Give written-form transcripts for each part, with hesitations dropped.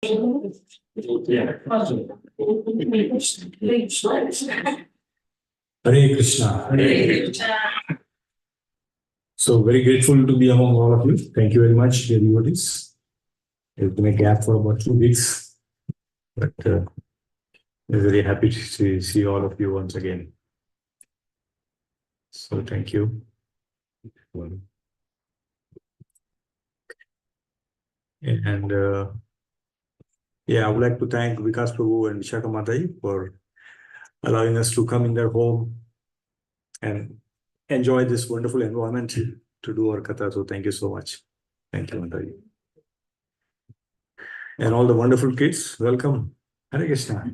Hare Krishna. Hare Krishna. So very grateful to be among all of you. Thank you very much, dear devotees. It's been a gap for about 2 weeks, but we're very happy to see all of you once again. So thank you. And yeah, I would like to thank Vikas Prabhu and Vishaka Mataji for allowing us to come in their home and enjoy this wonderful environment to do our katha. So thank you so much. Thank you, Mataji. And all the wonderful kids, welcome. Hare Krishna.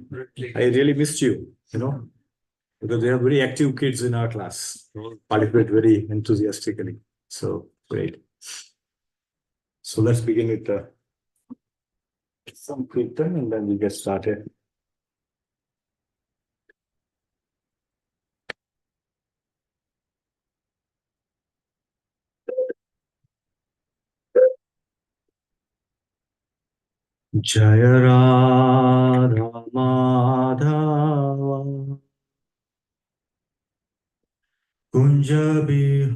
I really missed you, because they are very active kids in our class. Participate very enthusiastically. So great. So let's begin with some kirtan and then we get started. Jaya Radha Madhava Kunja Bihari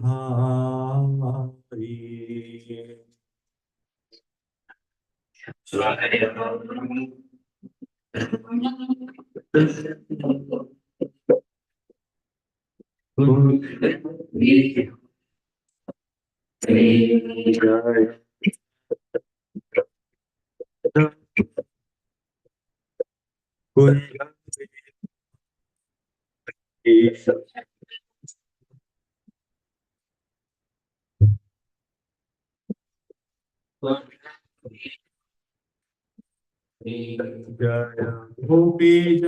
Jaya Gopi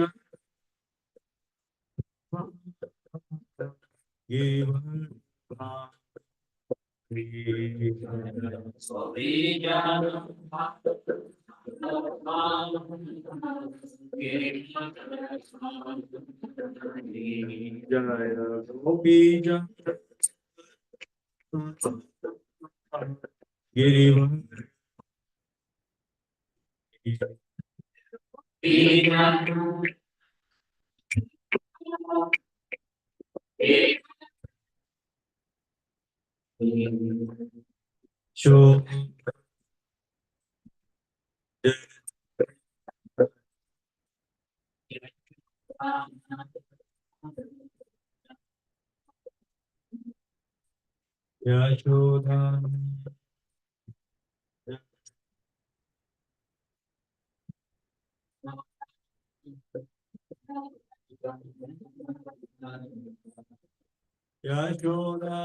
Show Yashoda Yashoda Yashoda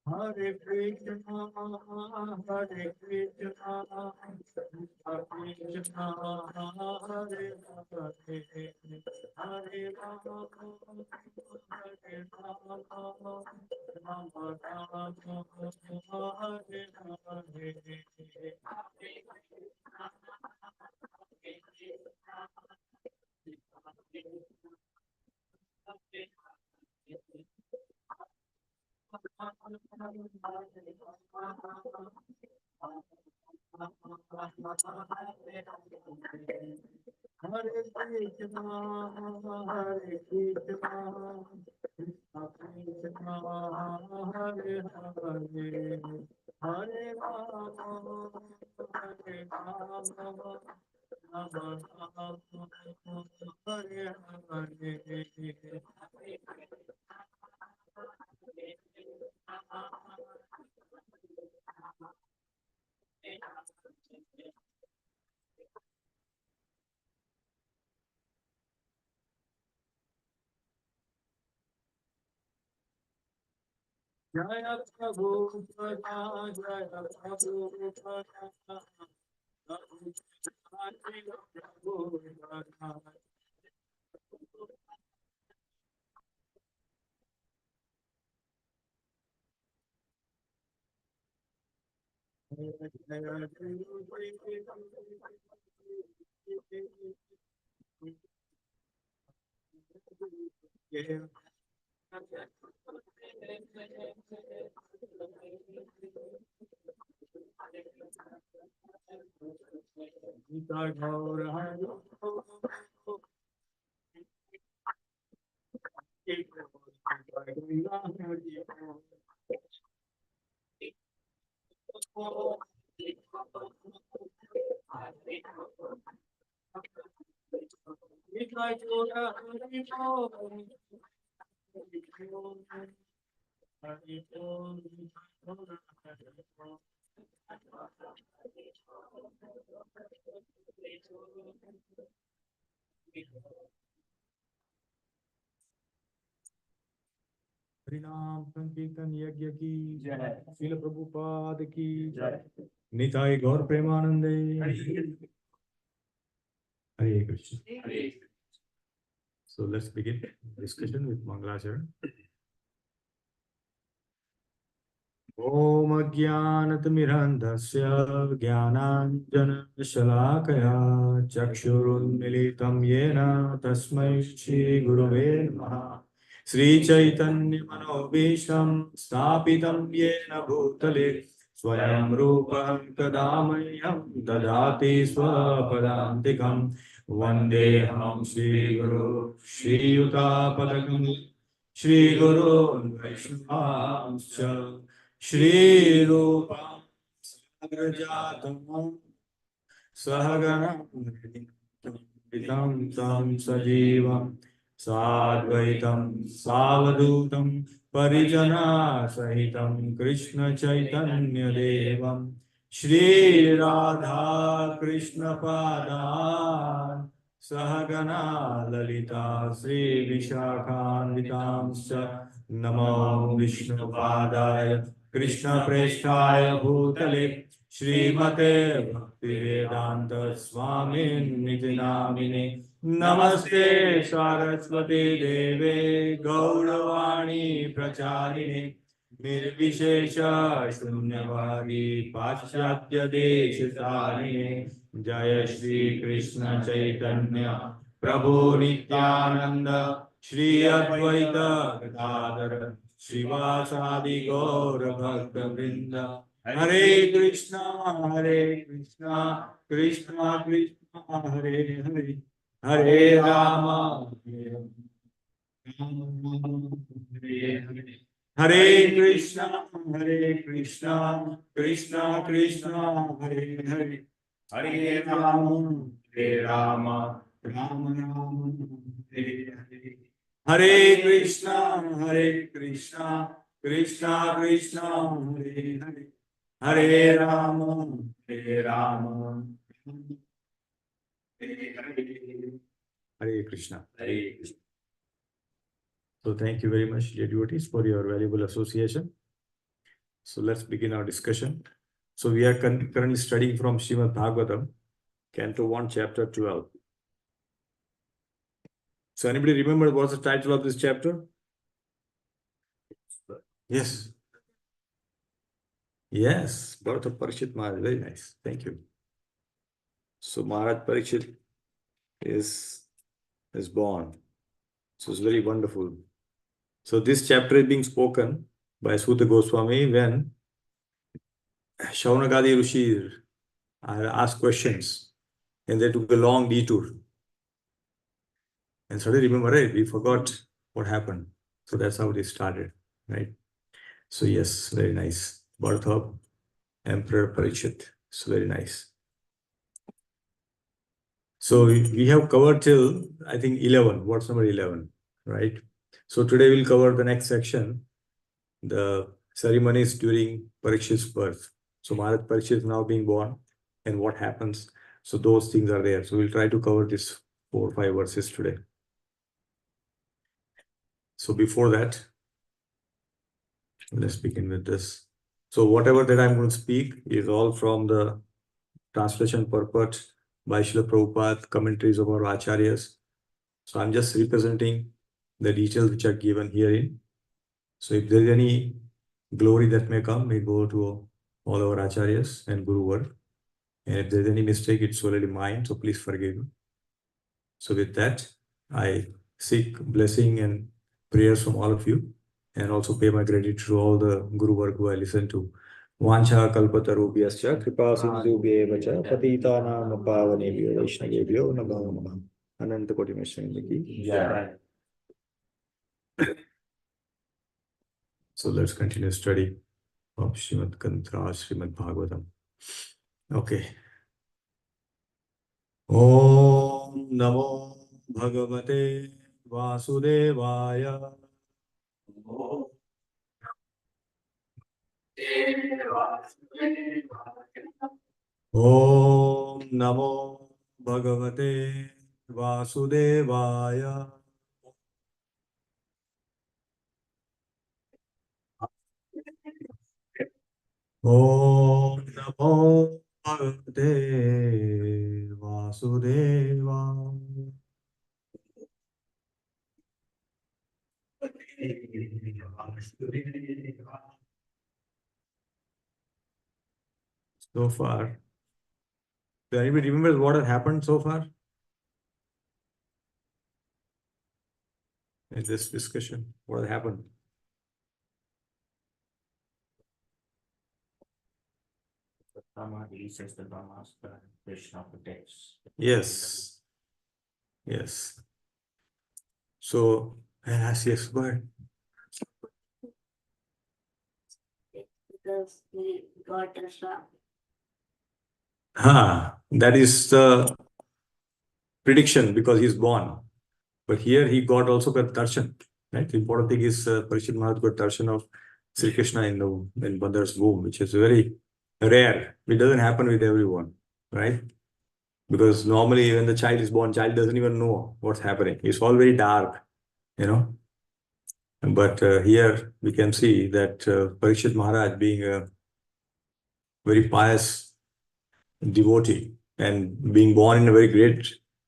Hare Krishna, Hare Krishna, Krishna Hare Hare, Hare Rama, Hare Rama, Rama Rama, Hare Hare. Hare Krishna, Hare Krishna, Krishna Krishna, Hare Hare, Hare Rama, Hare Rama, Rama Rama, Hare Hare. Jaya Prabhupada, Jaya Prabhupada, Prabhupada. हरिनाम संकीर्तन यज्ञ की जय, श्रील प्रभुपाद की जय, निताई गौर प्रेमानंदे, Hare Krishna. So let's begin discussion with Mangalacharan. Om Ajnanatimirandhasya Jnananjana-shalakaya Chakshurunmilitam Yena Tasmai Shri Gurave Namaha. Sri Chaitanya Manobisham Stapitam Yena Bhutale Swayam Rupam Kadamahyam Dadati Swapadantikam Vandeham Shri Guru Shri Yuta Padakam Shri Guru Vaishnavamscha Shri Rupam Sagrajatam Sahagana Vitam Tam Sajivam Sadvaitam Savadutam Parijana Sahitam Krishna Chaitanya Devam Shri Radha Krishna Padan Sahagana Lalita Sri Vishakhanvitamscha Namo Vishnu Padaya Krishna Preshthaya Bhutale Srimate Bhaktivedanta Swamin Niti Namine Namaste Saraswati Deve Gauravani Pracharine Nirvishesha Shunyavadi Paschatya Deshitarine Jaya Shri Krishna Chaitanya Prabhu Nityananda Shri Advaita Gadadhara Srivasadi Gaura Bhakta Vrinda Hare Krishna Krishna Krishna Hare Hare Hare Rama Hare Hare Hare Krishna Krishna Krishna Hare Hare Hare Rama Rama Hare Hare Hare Krishna Krishna Krishna Hare Hare Hare Rama Rama Hare Krishna. Hare Krishna. So thank you very much, dear devotees, for your valuable association. So let's begin our discussion. So we are currently studying from Srimad Bhagavatam, Canto 1, Chapter 12. So anybody remember what's the title of this chapter? Yes. Yes, birth of Parikshit Maharaj. Very nice. Thank you. So Maharaj Parikshit is born. So it's very wonderful. So this chapter is being spoken by Suta Goswami when Shaunagadi Rishi asked questions and they took a long detour. And suddenly remember, right, we forgot what happened. So that's how it started, right? So yes, very nice. Birth of Emperor Parikshit. It's very nice. So we have covered till, I think, 11. What's number 11, right? So today we'll cover the next section, the ceremonies during Parikshit's birth. So Maharaj Parikshit is now being born and what happens. So those things are there. So we'll try to cover this 4 or 5 verses today. So before that, let's begin with this. So whatever that I'm going to speak is all from the translation purport by Srila Prabhupada, commentaries of our Acharyas. So I'm just representing the details which are given herein. So if there is any glory that may come, may go to all our Acharyas and Guru Varg. And if there's any mistake, it's solely mine. So please forgive me. So with that, I seek blessing and prayers from all of you, and also pay my gratitude to all the Guru Varg who I listen to. Vancha kalpatarubhyascha kripa sindhubhyeva cha patitanam pavanebhyo vaishnavebhyo namo namah. Ananta Koti Vaishnava ki jai. So let's continue study of Srimad Kantra, Srimad Bhagavatam. Okay. Om Namo Bhagavate Vasudevaya. Om Namo Bhagavate Vasudevaya. Om Namo Bhagavate Vasudevaya. So far, do anybody remember what has happened so far in this discussion? What has happened? Yes. Yes. So, yes, go ahead. Because we got a shock. That is the prediction because he's born. But here he got also got darshan. Right? The important thing is Parikshit Maharaj got darshan of Sri Krishna in mother's womb, which is very rare. It doesn't happen with everyone, right? Because normally when the child is born, child doesn't even know what's happening. It's all very dark, you know. But here we can see that Parikshit Maharaj, being a very pious devotee and being born in a very great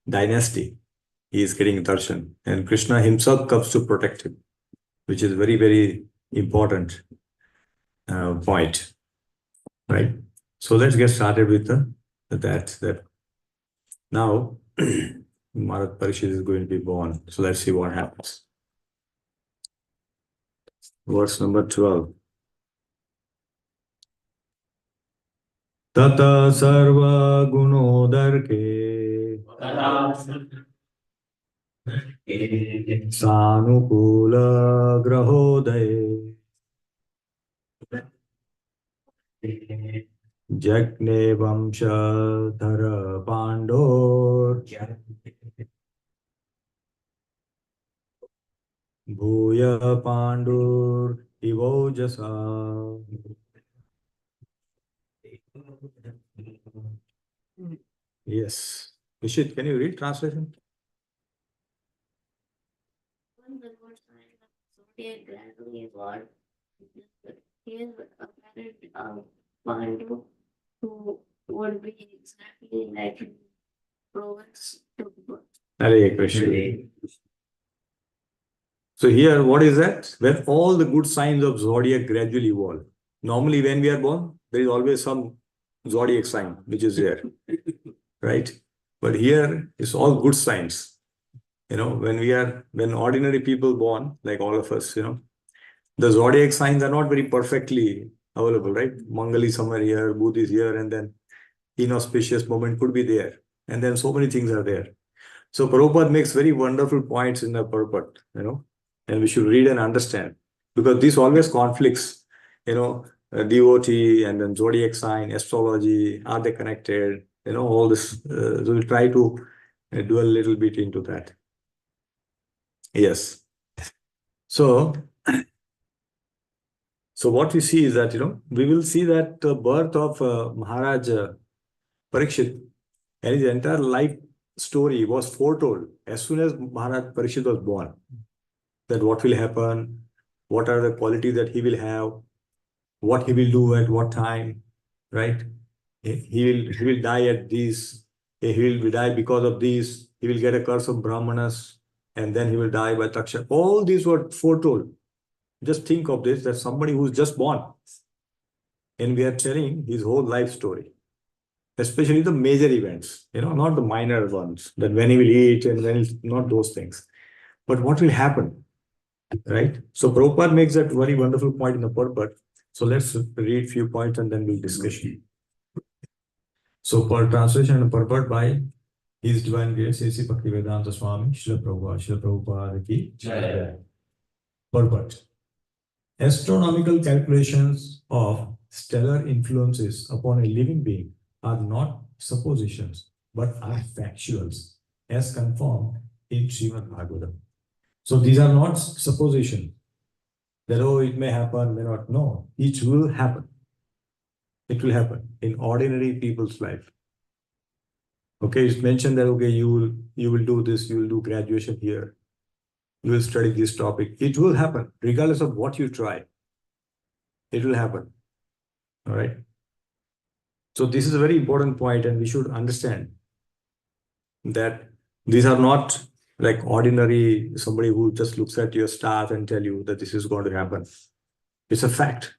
dynasty, he is getting darshan. And Krishna himself comes to protect him, which is very, very important point, right? So let's get started with that. Now, Maharaj Parikshit is going to be born. So let's see what happens. Verse number 12. Tata sarva gunodarke sanukula grahodaye Jagne Vamsha Dhara Pandor Bhuya Pandur Ivojasa. Yes. Vishit, can you read translation? When the Lord sign of zodiac gradually evolved, his apparent Pandu, who would be exactly like Proverbs took birth. Hare Krishna. So here, what is that? When all the good signs of zodiac gradually evolve. Normally, when we are born, there is always some zodiac sign which is there, right? But here, it's all good signs. You know, when ordinary people born, like all of us, you know, the zodiac signs are not very perfectly available, right? Mangal is somewhere here, Budh is here, and then inauspicious moment could be there. And then so many things are there. So Prabhupada makes very wonderful points in the purport, you know, and we should read and understand, because this always conflicts, you know, devotee and then zodiac sign, astrology, are they connected? You know, all this. So we'll try to do a little bit into that. Yes. So what we see is that, you know, we will see that the birth of Maharaj Parikshit and his entire life story was foretold as soon as Maharaj Parikshit was born. That what will happen, what are the qualities that he will have, what he will do at what time, right? He will die at this, he will die because of this, he will get a curse of Brahmanas, and then he will die by Taksha. All these were foretold. Just think of this, that somebody who's just born, and we are telling his whole life story, especially the major events, you know, not the minor ones, that when he will eat and when not those things, but what will happen, right? So Prabhupada makes that very wonderful point in the purport. So let's read few points and then we'll discuss. So for translation and purport by His Divine Grace, A.C. Bhaktivedanta Swami, Srila Prabhupada ki Jai. Purport. Astronomical calculations of stellar influences upon a living being are not suppositions, but are factuals, as confirmed in Srimad Bhagavatam. So these are not suppositions that, oh, it may happen, may not. No, it will happen. It will happen in ordinary people's life. Okay, it's mentioned that, okay, you will do this, you will do graduation here, you will study this topic. It will happen, regardless of what you try. It will happen. All right. So this is a very important point, and we should understand that these are not like ordinary somebody who just looks at your stars and tell you that this is going to happen. It's a fact.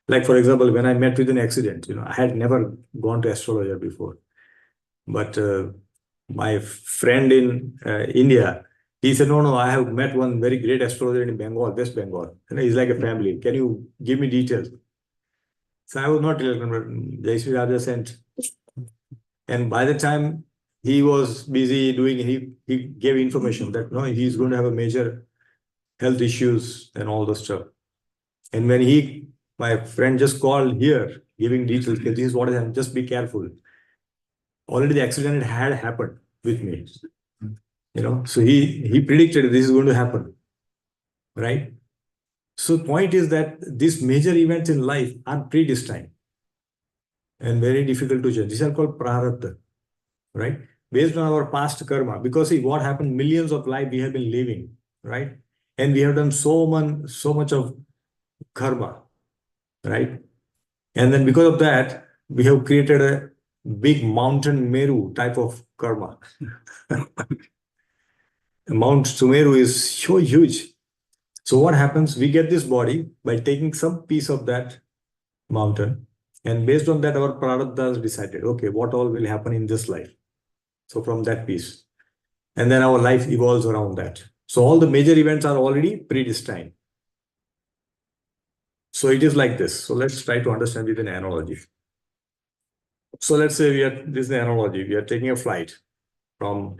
Like, for example, when I met with an accident, you know, I had never gone to astrologer before. But my friend in India, he said, no, I have met one very great astrologer in Bengal, West Bengal. You know, he's like a family. Can you give me details? So I was not telling Jai Sri Raja sent. And by the time he was busy doing, he gave information that no, he's going to have a major health issues and all the stuff. And when my friend just called here, giving details, this is what is happening, just be careful. Already the accident had happened with me. So he predicted this is going to happen, right? So point is that these major events in life are predestined and very difficult to change. These are called prarabdha, right? Based on our past karma. Because see, what happened, millions of life we have been living, right? And we have done so much of karma, right? And then because of that, we have created a big mountain Meru type of karma. Mount Sumeru is so huge. So what happens? We get this body by taking some piece of that mountain, and based on that, our prarabdha decided, okay, what all will happen in this life. So from that piece, and then our life evolves around that. So all the major events are already predestined. So it is like this. So let's try to understand with an analogy. So let's say this is the analogy. We are taking a flight from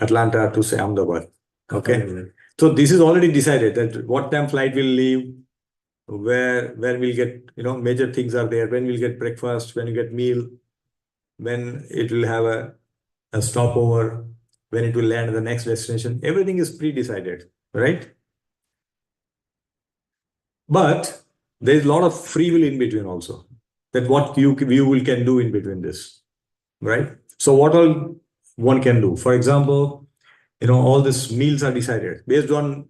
Atlanta to say Ahmedabad. Okay. So this is already decided that what time flight will leave, where we'll get, major things are there, when we'll get breakfast, when you get meal, when it will have a stopover, when it will land at the next destination. Everything is pre-decided, right? But there is a lot of free will in between also. That what you will can do in between this, right? So what all one can do? For example, all these meals are decided based on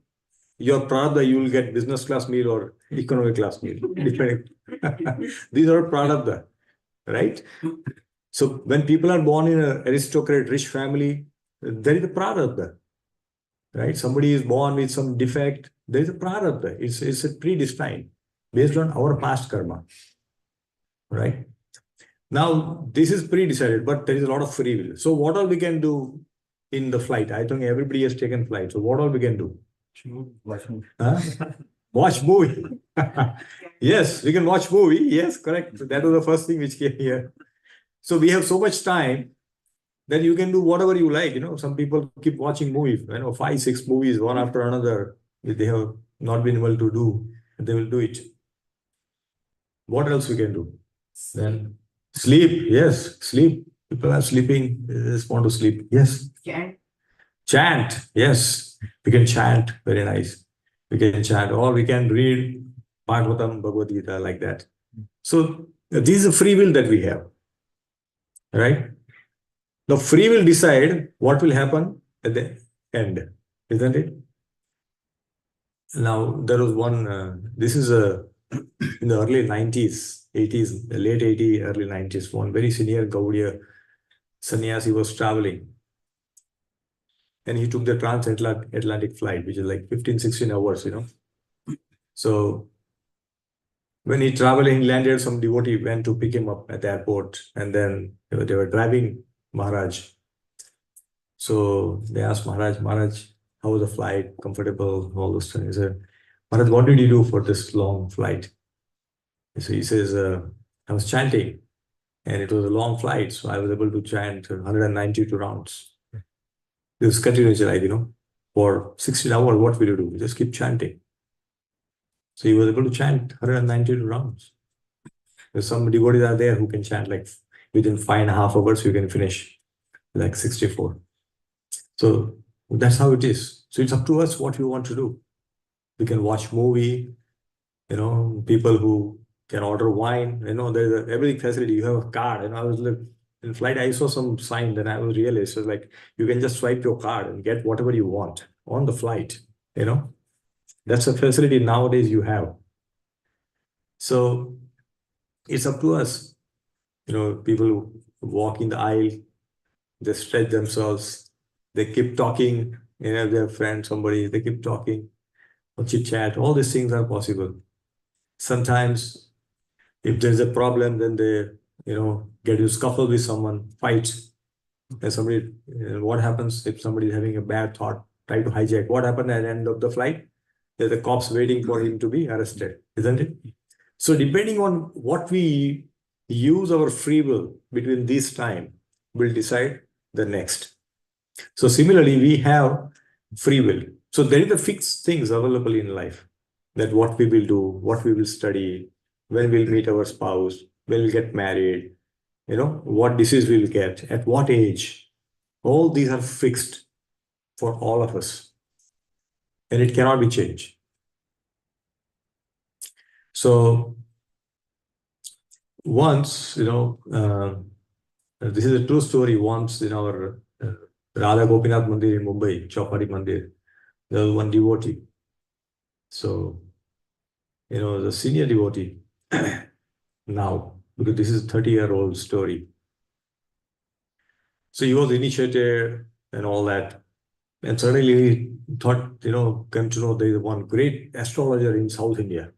your prarabdha. You will get business class meal or economic class meal, depending. These are prarabdha, right? So when people are born in an aristocrat, rich family, there is a prarabdha, right? Somebody is born with some defect, there is a prarabdha. It's a predestined based on our past karma, right? Now, this is pre-decided, but there is a lot of free will. So what all we can do in the flight? I think everybody has taken flight. So what all we can do? Huh? Watch movie. Yes, we can watch movie. Yes, correct. So that was the first thing which came here. So we have so much time that you can do whatever you like. Some people keep watching movies, 5, 6 movies, one after another. If they have not been able to do, they will do it. What else we can do? Then sleep. Yes, sleep. People are sleeping. They just want to sleep. Yes. Chant. Yes. We can chant. Very nice. We can chant, or we can read Bhagavatam, Bhagavad Gita, like that. So this is a free will that we have, right? The free will decide what will happen at the end, isn't it? Now, there was one, this is in the early 90s, 80s, late 80s, early 90s, one very senior Gaudiya sannyasi was traveling. And he took the transatlantic flight, which is like 15, 16 hours, So when he traveled, he landed, some devotee went to pick him up at the airport. And then they were driving Maharaj. So they asked Maharaj, how was the flight? Comfortable? All those things. He said, Maharaj, what did you do for this long flight? So he says, I was chanting, and it was a long flight. So I was able to chant 192 rounds. This continuous life, for 16 hours, what will you do? Just keep chanting. So he was able to chant 192 rounds. There's some devotees are there who can chant like within 5.5 hours, you can finish like 64. So that's how it is. So it's up to us what we want to do. We can watch movie, people who can order wine, there's every facility. You have a card. I was like, in flight, I saw some sign, then I was realized, so like, you can just swipe your card and get whatever you want on the flight, That's a facility nowadays you have. So it's up to us. People who walk in the aisle, they stretch themselves, they keep talking, their friend, somebody, they keep talking, or chit chat, all these things are possible. Sometimes if there's a problem, then they, get you scuffle with someone, fight. And somebody, what happens if somebody is having a bad thought, try to hijack? What happened at the end of the flight? There's the cops waiting for him to be arrested, isn't it? So depending on what we use our free will between this time will decide the next. So similarly, we have free will. So there is the fixed things available in life, that what we will do, what we will study, when we'll meet our spouse, when we'll get married, what disease we'll get, at what age. All these are fixed. for all of us. And it cannot be changed. So once, this is a true story. Once in our Radha Gopinath Mandir in Mumbai, Chowpatty Mandir, there was one devotee. So, the senior devotee now, because this is a 30-year-old story. So he was initiated and all that. And suddenly he thought, came to know there is one great astrologer in South India.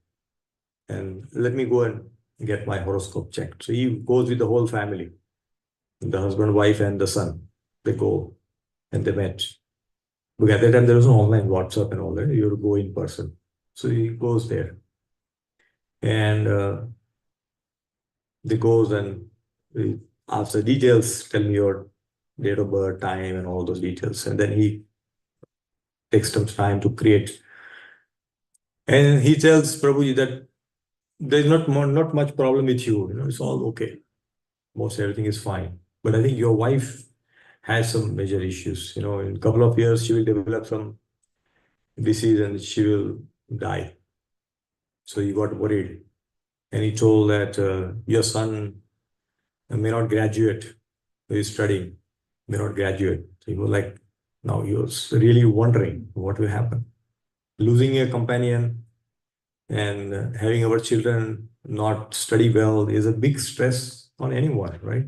And let me go and get my horoscope checked. So he goes with the whole family, the husband, wife, and the son. They go and they met. Because at that time there was no online WhatsApp and all that. You have to go in person. So he goes there. And they goes and he asks the details, tell me your date of birth, time, and all those details. And then he takes some time to create. And he tells Prabhuji that there's not much problem with you. It's all okay. Most everything is fine. But I think your wife has some major issues. In a couple of years, she will develop some disease and she will die. So he got worried. And he told that your son may not graduate. He's studying, may not graduate. So he was like, now he was really wondering what will happen. Losing a companion and having our children not study well is a big stress on anyone, right?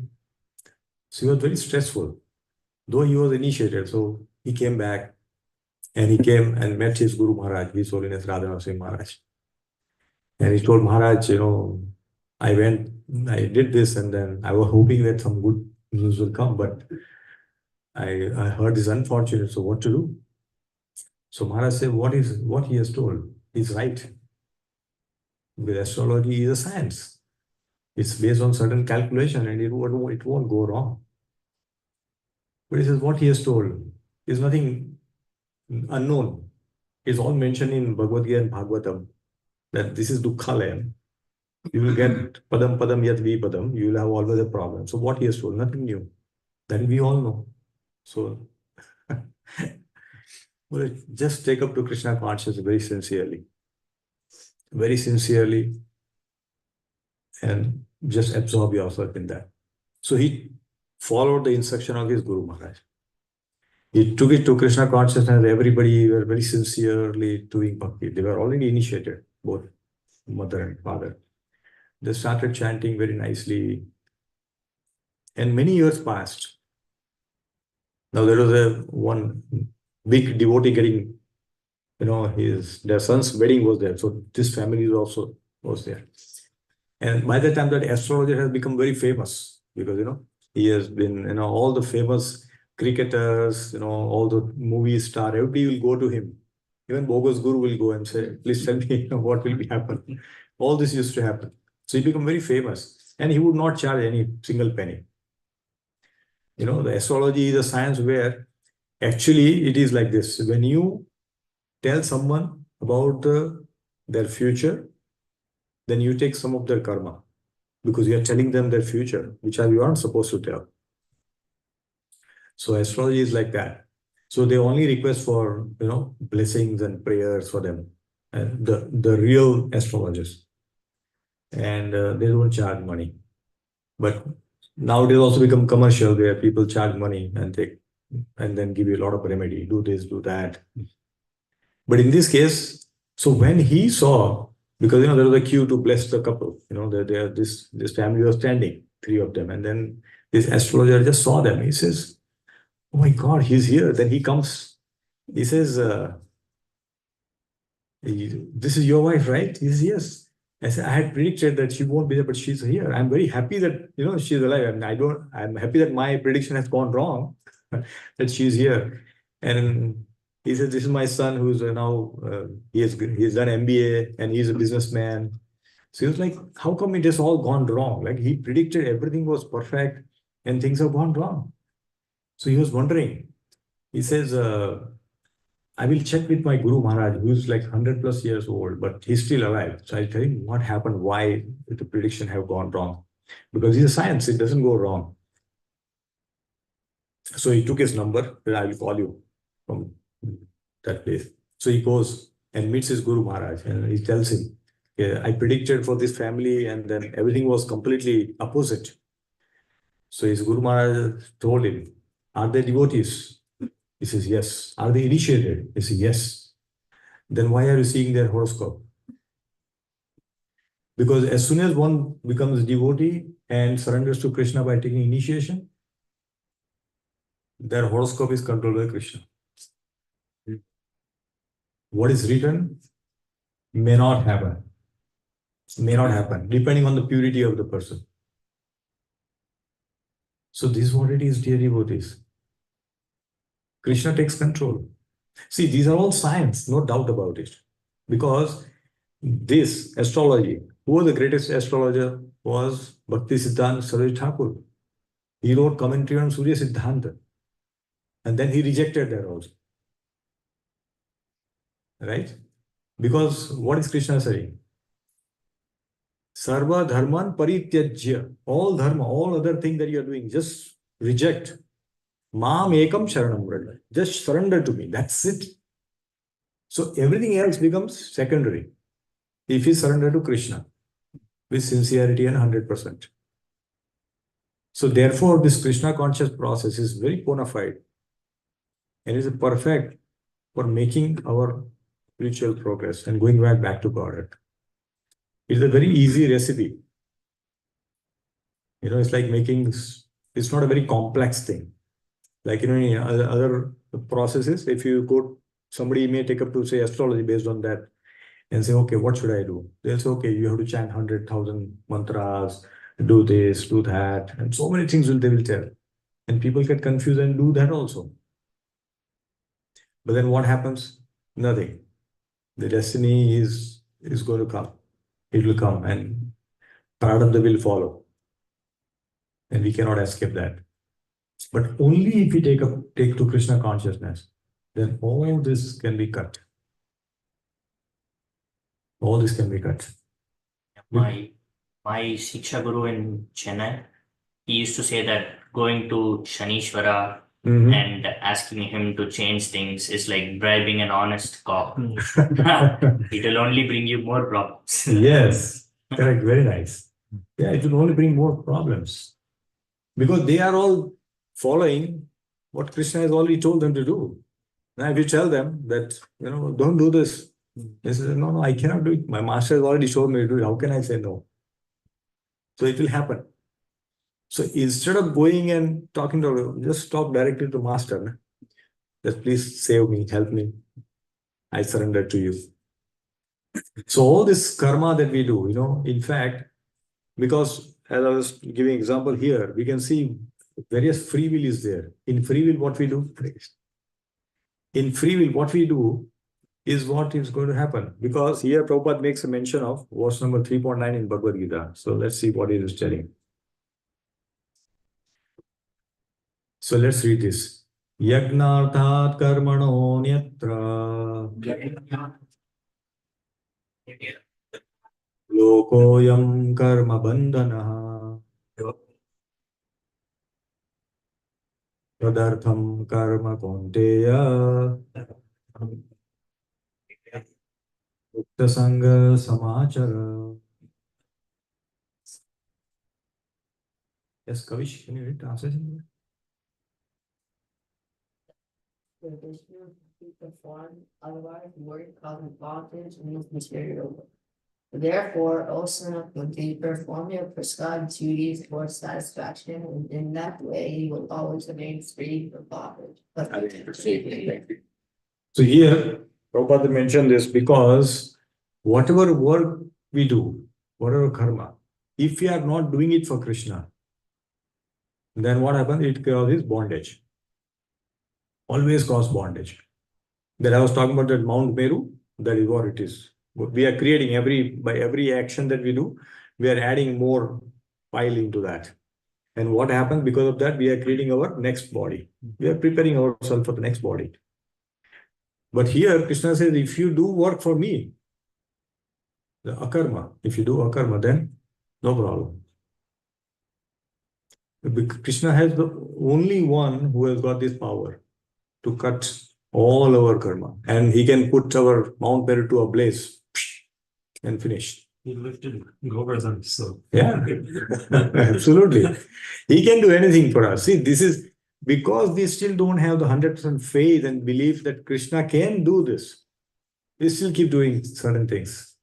So he was very stressful, though he was initiated. So he came back and he came and met his Guru Maharaj, His Holiness Radha Singh Maharaj. And he told Maharaj, I did this, and then I was hoping that some good news will come, but I heard this unfortunate, so what to do? So Maharaj said, what he has told is right. With astrology is a science. It's based on certain calculation and it won't go wrong. But he says what he has told is nothing unknown. It's all mentioned in Bhagavad Gita and Bhagavatam that this is Dukkhalayam. You will get padam padam yat vipadam. You will have always a problem. So what he has told, nothing new. That we all know. So well, just take up to Krishna consciousness very sincerely, and just absorb yourself in that. So he followed the instruction of his Guru Maharaj. He took it to Krishna consciousness. Everybody were very sincerely doing bhakti. They were already initiated, both mother and father. They started chanting very nicely. And many years passed. Now there was one big devotee getting, their son's wedding was there. So this family also was there. And by the time that astrologer has become very famous, because, he has been, all the famous cricketers, all the movie star, everybody will go to him. Even Bogus Guru will go and say, please tell me what will be happen. All this used to happen. So he became very famous and he would not charge any single penny. The astrology is a science where actually it is like this. When you tell someone about their future, then you take some of their karma because you are telling them their future, which you aren't supposed to tell. So astrology is like that. So they only request for, blessings and prayers for them, and the real astrologers. And they don't charge money. But nowadays also become commercial where people charge money and then give you a lot of remedy, do this, do that. But in this case, so when he saw, because there was a queue to bless the couple, this family was standing, three of them, and then this astrologer just saw them. He says, "Oh my God, he's here." Then he comes. He says, "This is your wife, right?" He says, "Yes." I said, "I had predicted that she won't be there, but she's here. I'm very happy that she's alive, and I'm happy that my prediction has gone wrong, that she's here." And he said, "This is my son who's now he's done MBA and he's a businessman." So he was like, "How come it has all gone wrong? Like he predicted everything was perfect and things have gone wrong." So he was wondering. He says, "I will check with my Guru Maharaj, who's like 100+ years old, but he's still alive. So I'll tell him what happened, why the prediction have gone wrong. Because he's a science, it doesn't go wrong." So he took his number, "I will call you." from that place. So he goes and meets his Guru Maharaj and he tells him, yeah, I predicted for this family and then everything was completely opposite. So his Guru Maharaj told him, are they devotees? He says, yes. Are they initiated? He says, yes. Then why are you seeing their horoscope? Because as soon as one becomes devotee and surrenders to Krishna by taking initiation, their horoscope is controlled by Krishna. What is written may not happen. May not happen, depending on the purity of the person. So this is what it is, dear devotees. Krishna takes control. See, these are all science, no doubt about it. Because this astrology, who was the greatest astrologer? Was Bhakti Siddhanta Saroj Thakur. He wrote commentary on Surya Siddhanta. And then he rejected that also. Right? Because what is Krishna saying? Sarva dharman parityajya. All dharma, all other thing that you are doing, just reject. Mam ekam sharanam vraja. Just surrender to me. That's it. So everything else becomes secondary. If you surrender to Krishna with sincerity and 100%. So therefore, this Krishna conscious process is very bona fide and is perfect for making our spiritual progress and going back to Godhead. It's a very easy recipe. It's like making, it's not a very complex thing. Like, in other processes, if you go, somebody may take up to say astrology based on that and say, okay, what should I do? They'll say, okay, you have to chant 100,000 mantras, do this, do that. And so many things they will tell. And people get confused and do that also. But then what happens? Nothing. The destiny is going to come. It will come and Prarabdha will follow. And we cannot escape that. But only if we take to Krishna consciousness, then all this can be cut. All this can be cut. My Shiksha Guru in Chennai, he used to say that going to Shanishwara and asking him to change things is like bribing an honest cop. It will only bring you more problems. Yes, correct, very nice. Yeah, it will only bring more problems. Because they are all following what Krishna has already told them to do. Now, if you tell them that, don't do this, they say, no, I cannot do it. My master has already shown me to do it. How can I say no? So it will happen. So instead of going and talking to him, just talk directly to master. Just please save me, help me. I surrender to you. So all this karma that we do, in fact, because as I was giving example here, we can see various free will is there. In free will, what we do? In free will, what we do is what is going to happen. Because here Prabhupada makes a mention of verse number 3.9 in Bhagavad Gita. So let's see what he is telling. So let's read this. Yagnarthat karmano nyatra lokoyam karma bandhanaha tadartham karma konteya mukta sangha samachara. Yes, Kavish, can you read translation? Traditional be performed, otherwise word causing blockage and is material. Therefore, O son of Kunti, perform your prescribed duties for satisfaction, and in that way you will always remain free from blockage. So here, Prabhupada mentioned this because whatever work we do, whatever karma, if we are not doing it for Krishna, then what happens? It causes bondage. Always cause bondage. That I was talking about that Mount Meru, that is what it is. We are creating by every action that we do, we are adding more pile into that. And what happens because of that? We are creating our next body. We are preparing ourselves for the next body. But here Krishna says, if you do work for me, the akarma, if you do akarma, then no problem. Krishna has the only one who has got this power to cut all our karma. And he can put our Mount Meru to a blaze and finish. He lifted Govardhan, so. Yeah, absolutely. He can do anything for us. See, this is because we still don't have the 100% faith and belief that Krishna can do this. We still keep doing certain things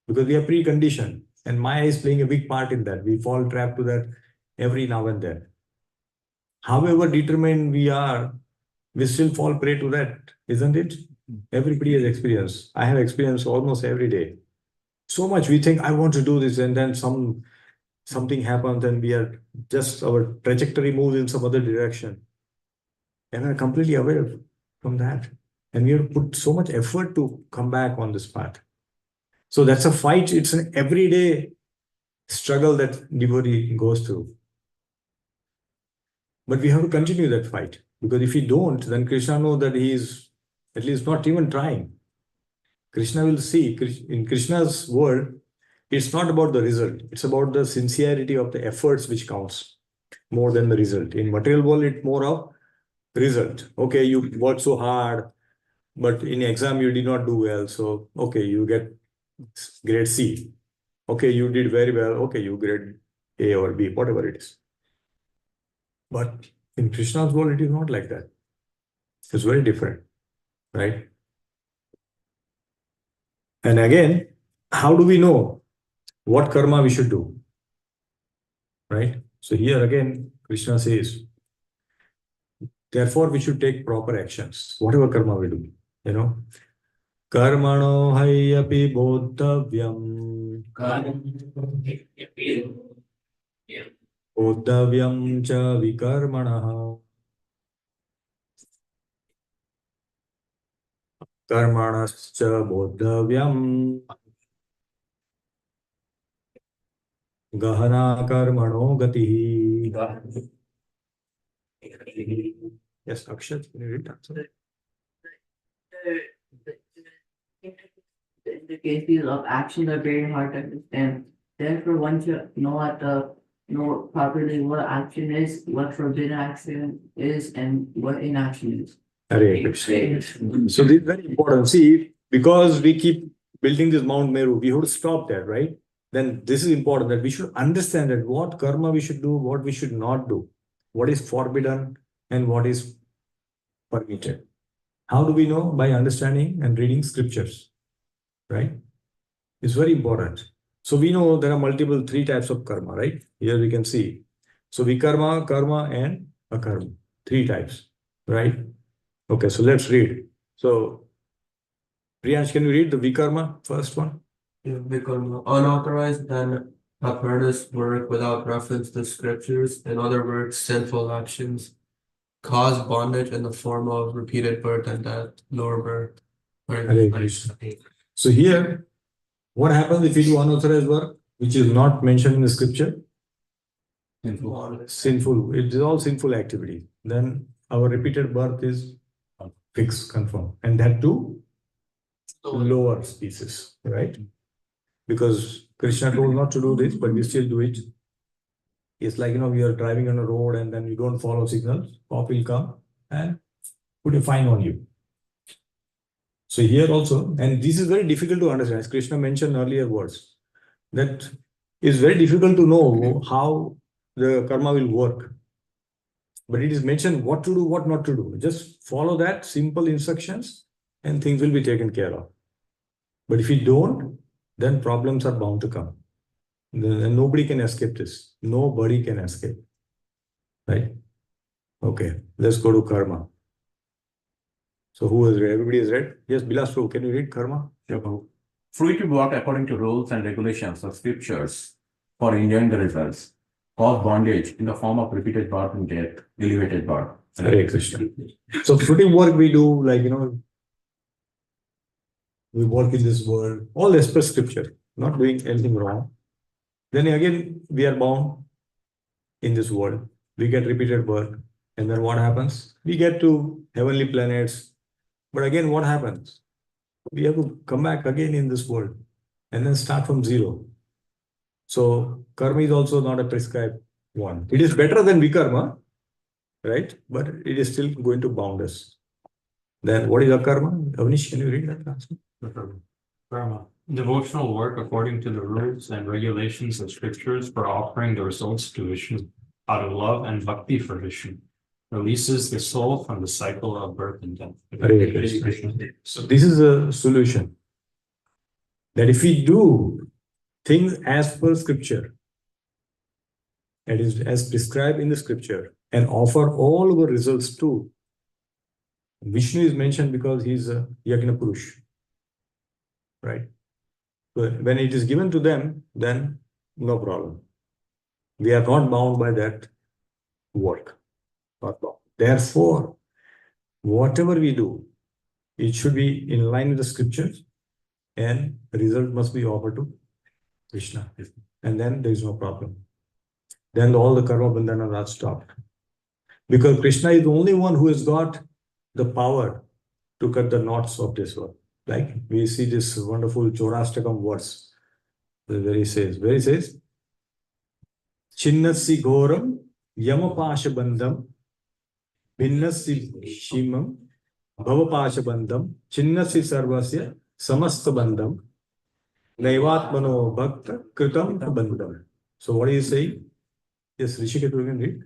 because we are preconditioned. And Maya is playing a big part in that. We fall trap to that every now and then. However determined we are, we still fall prey to that, isn't it? Everybody has experience. I have experience almost every day. So much we think I want to do this, and then something happens, and we are just our trajectory moves in some other direction, and we're completely aware from that. And we have put so much effort to come back on this path. So that's a fight. It's an everyday struggle that devotee goes through. But we have to continue that fight, because if we don't, then Krishna knows that he is at least not even trying. Krishna will see, in Krishna's world, it's not about the result. It's about the sincerity of the efforts which counts more than the result. In material world, it's more of result. Okay, you worked so hard, but in exam you did not do well. So, okay, you get grade C. Okay, you did very well. Okay, you grade A or B, whatever it is. But in Krishna's world, it is not like that. It's very different, right? And again, how do we know what karma we should do? Right? So here again, Krishna says, therefore we should take proper actions, whatever karma we do, Karmano hayapi bodhavyam. Bodhavyam cha vikarmanaha. Karmanascha bodhavyam. Gahana karmano gatihi. Yes, Akshat, can you read that? The cases of actions are very hard to understand. Therefore, one should know properly what action is, what forbidden action is, and what inaction is. Hare Krishna. So this is very important. See, because we keep building this Mount Meru, we have to stop that, right? Then this is important that we should understand that what karma we should do, what we should not do, what is forbidden and what is permitted. How do we know? By understanding and reading scriptures, right? It's very important. So we know there are three types of karma, right? Here we can see. So vikarma, karma, and akarma. Three types, right? Okay, so let's read. So, Priyansh, can you read the vikarma, first one? Yeah, become unauthorized and apprentice work without reference to scriptures, in other words, sinful actions, cause bondage in the form of repeated birth and death, lower birth. Hare Krishna. So here, what happens if we do unauthorized work, which is not mentioned in the scripture? Sinful. It is all sinful activity. Then our repeated birth is fixed, confirmed. And that too, lower species, right? Because Krishna told not to do this, but we still do it. It's like, we are driving on a road and then you don't follow signals, cop will come and put a fine on you. So here also, and this is very difficult to understand, as Krishna mentioned earlier words, that it's very difficult to know how the karma will work. But it is mentioned what to do, what not to do. Just follow that simple instructions and things will be taken care of. But if you don't, then problems are bound to come. Then nobody can escape this. Nobody can escape. Right? Okay, let's go to karma. So who has read? Everybody has read? Yes, Bilas Prabhu, can you read karma? Yeah, Prabhu. Free to work according to rules and regulations of scriptures for enjoying the results, cause bondage in the form of repeated birth and death, elevated birth. Hare Krishna. So fruitive work we do, like, we work in this world, all as per scripture, not doing anything wrong. Then again, we are bound in this world. We get repeated birth. And then what happens? We get to heavenly planets. But again, what happens? We have to come back again in this world and then start from zero. So karma is also not a prescribed one. It is better than vikarma, right? But it is still going to bound us. Then what is akarma? Avnish, can you read that last one? Karma. Devotional work according to the rules and regulations of scriptures for offering the results to Vishnu out of love and bhakti for Vishnu. Releases the soul from the cycle of birth and death. Hare Krishna. So this is a solution. That if we do things as per scripture, that is as prescribed in the scripture, and offer all our results to Vishnu is mentioned because he is a Yagna Purush, right? So when it is given to them, then no problem. We are not bound by that work. Not bound. Therefore, whatever we do, it should be in line with the scriptures, and the result must be offered to Krishna. And then there is no problem. Then all the karma bandhanas are stopped. Because Krishna is the only one who has got the power to cut the knots of this world. Like we see this wonderful Chaurashtakam verse where he says, Chinnasi Ghoram Yamapasha Bandham Vinnasi Shimam Bhavapasha Bandham Chinnasi Sarvasya Samasta Bandham Naivatmano Bhakta Kritam Bandham. So what is he saying? Yes, Rishikesh, you can read.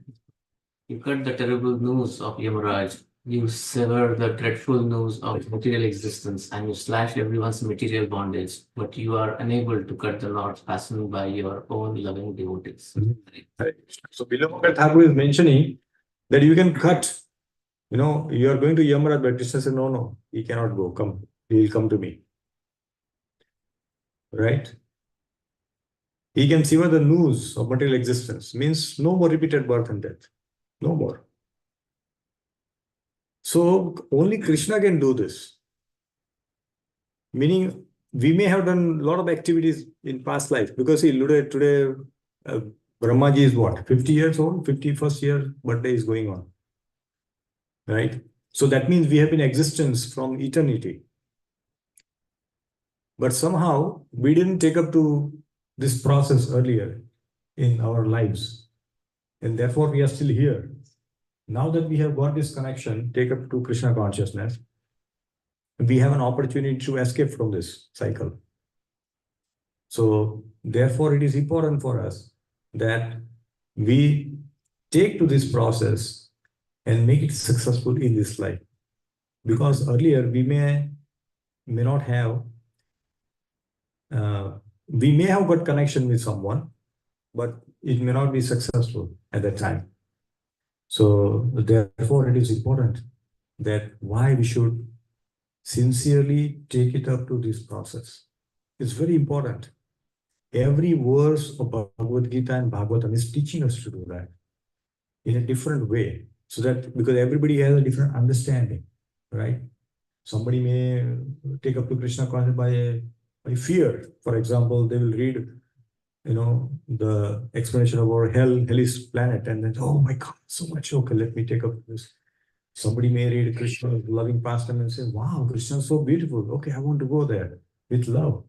You cut the terrible noose of Yamaraj, you sever the dreadful noose of material existence, and you slash everyone's material bondage, but you are unable to cut the knots fastened by your own loving devotees. So Bilamakar Thakur is mentioning that you can cut, you are going to Yamaraj, but Krishna says, no, he cannot go, come, he will come to me. Right? He can sever the noose of material existence, means no more repeated birth and death. No more. So only Krishna can do this. Meaning, we may have done a lot of activities in past life because today Brahmaji is what? 50 years old, 51st year birthday is going on. Right? So that means we have been in existence from eternity. But somehow we didn't take up to this process earlier in our lives. And therefore we are still here. Now that we have got this connection, take up to Krishna consciousness, we have an opportunity to escape from this cycle. So therefore it is important for us that we take to this process and make it successful in this life. Because earlier we may not have, we may have got connection with someone, but it may not be successful at that time. So therefore it is important that why we should sincerely take it up to this process. It's very important. Every verse of Bhagavad Gita and Bhagavatam is teaching us to do that in a different way. So that because everybody has a different understanding, right? Somebody may take up to Krishna consciousness by fear. For example, they will read, the explanation of our hellish planet, and then, oh my God, so much. Okay, let me take up this. Somebody may read Krishna's loving pastime and say, wow, Krishna is so beautiful. Okay, I want to go there with love.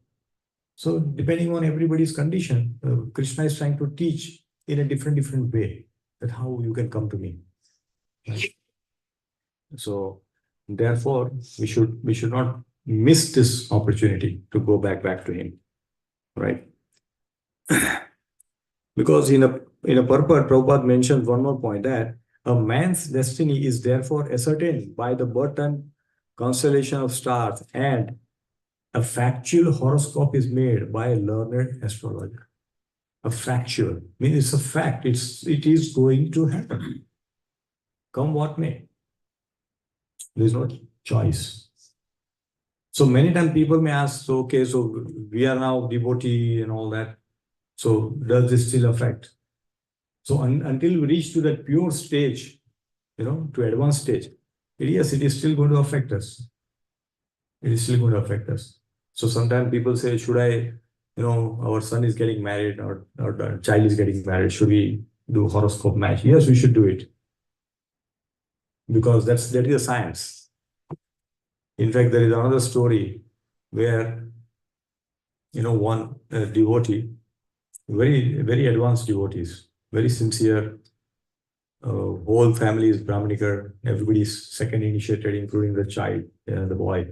So depending on everybody's condition, Krishna is trying to teach in a different way that how you can come to me. Right? So therefore, we should not miss this opportunity to go back to him, right? Because in a purport, Prabhupada mentions one more point that a man's destiny is therefore ascertained by the birth and constellation of stars, and a factual horoscope is made by a learned astrologer. A factual means it's a fact. It is going to happen. Come what may. There is no choice. So many times people may ask, so okay, so we are now devotee and all that. So does this still affect? So until we reach to that pure stage, to advanced stage, yes, it is still going to affect us. It is still going to affect us. So sometimes people say, should I, our son is getting married or the child is getting married, should we do horoscope match? Yes, we should do it. Because that is a science. In fact, there is another story where, one devotee, very, very advanced devotees, very sincere, whole family is Brahmanical, everybody is second initiated, including the child, the boy.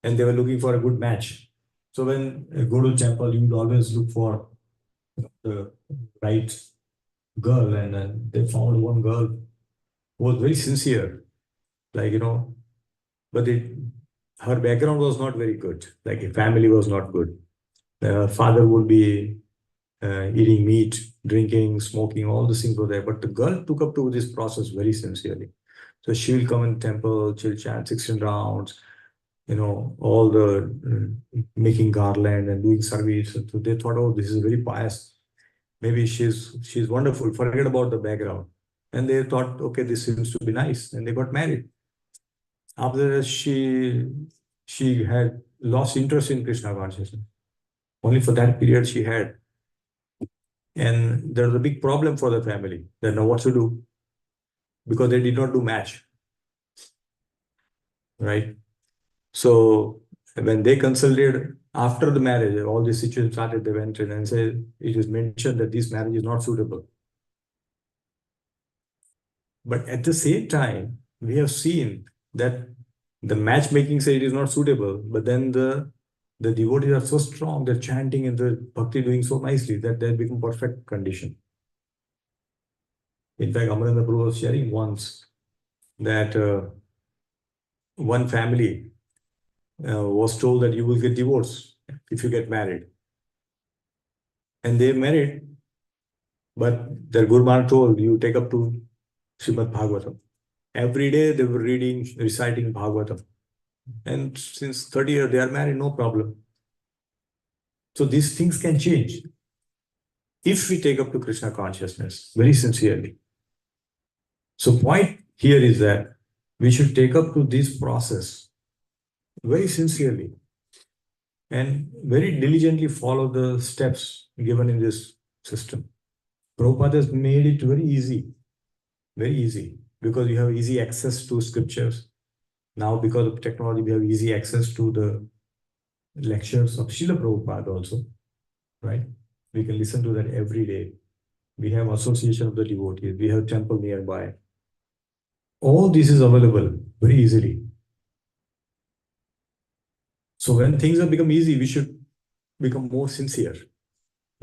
And they were looking for a good match. So when you go to temple, you would always look for the right girl, and then they found one girl who was very sincere, like, but her background was not very good. Like, her family was not good. The father would be eating meat, drinking, smoking, all these things were there. But the girl took up to this process very sincerely. So she will come in temple, she'll chant 16 rounds, all the making garland and doing service. So they thought, oh, this is very pious. Maybe she's wonderful. Forget about the background. And they thought, okay, this seems to be nice. And they got married. After that, she had lost interest in Krishna consciousness. Only for that period she had. And there was a big problem for the family. They know what to do because they did not do match. Right? So when they consulted after the marriage, all this situation started, they went in and said, it is mentioned that this marriage is not suitable. But at the same time, we have seen that the matchmaking say it is not suitable, but then the devotees are so strong, they're chanting and the bhakti doing so nicely that they become perfect condition. In fact, Amarendra Prabhu was sharing once that one family was told that you will get divorced if you get married. And they married, but their Guru Maharaj told you take up to Srimad Bhagavatam. Every day they were reading, reciting Bhagavatam. And since 30 years they are married, no problem. So these things can change if we take up to Krishna consciousness very sincerely. So point here is that we should take up to this process very sincerely and very diligently follow the steps given in this system. Prabhupada has made it very easy, because you have easy access to scriptures. Now, because of technology, we have easy access to the lectures of Srila Prabhupada also, right? We can listen to that every day. We have association of the devotees. We have temple nearby. All this is available very easily. So when things have become easy, we should become more sincere.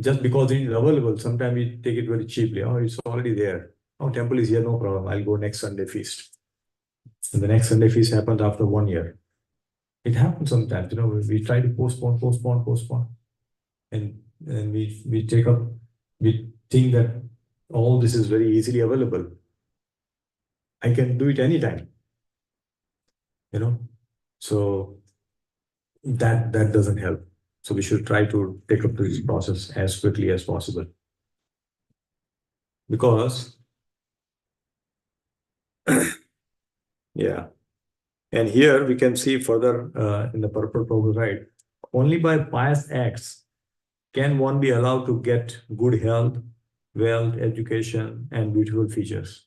Just because it is available, sometimes we take it very cheaply. Oh, it's already there. Oh, temple is here, no problem. I'll go next Sunday feast. And the next Sunday feast happens after 1 year. It happens sometimes, we try to postpone. And we take up, we think that all this is very easily available. I can do it anytime. So that doesn't help. So we should try to take up this process as quickly as possible. Because, yeah. And here we can see further in the purple Prabhu, right? Only by pious acts can one be allowed to get good health, wealth, education, and beautiful features.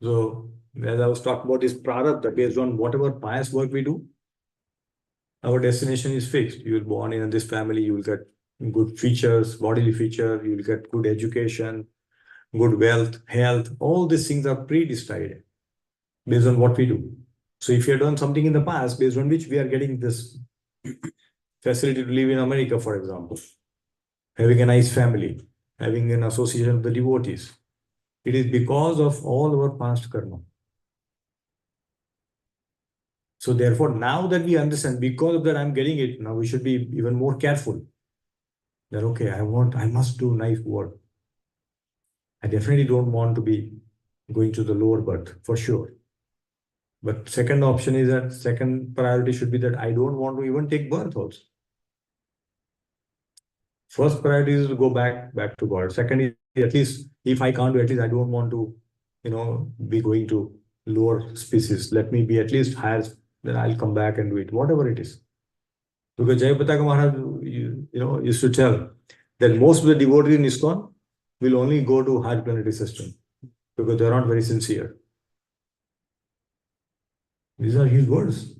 So, as I was talking about this prarabdha, based on whatever pious work we do, our destination is fixed. You will born in this family, you will get good features, bodily feature, you will get good education, good wealth, health. All these things are pre-decided based on what we do. So if you have done something in the past based on which we are getting this facility to live in America, for example, having a nice family, having an association of the devotees, it is because of all our past karma. So therefore, now that we understand, because of that I'm getting it, now we should be even more careful. That, okay, I must do nice work. I definitely don't want to be going to the lower birth, for sure. But second option is that second priority should be that I don't want to even take birth also. First priority is to go back to God. Second is, at least if I can't do, at least I don't want to, be going to lower species. Let me be at least higher, then I'll come back and do it, whatever it is. Because Jayapataka Maharaj, used to tell that most of the devotees in ISKCON will only go to higher planetary system because they're not very sincere. These are his words.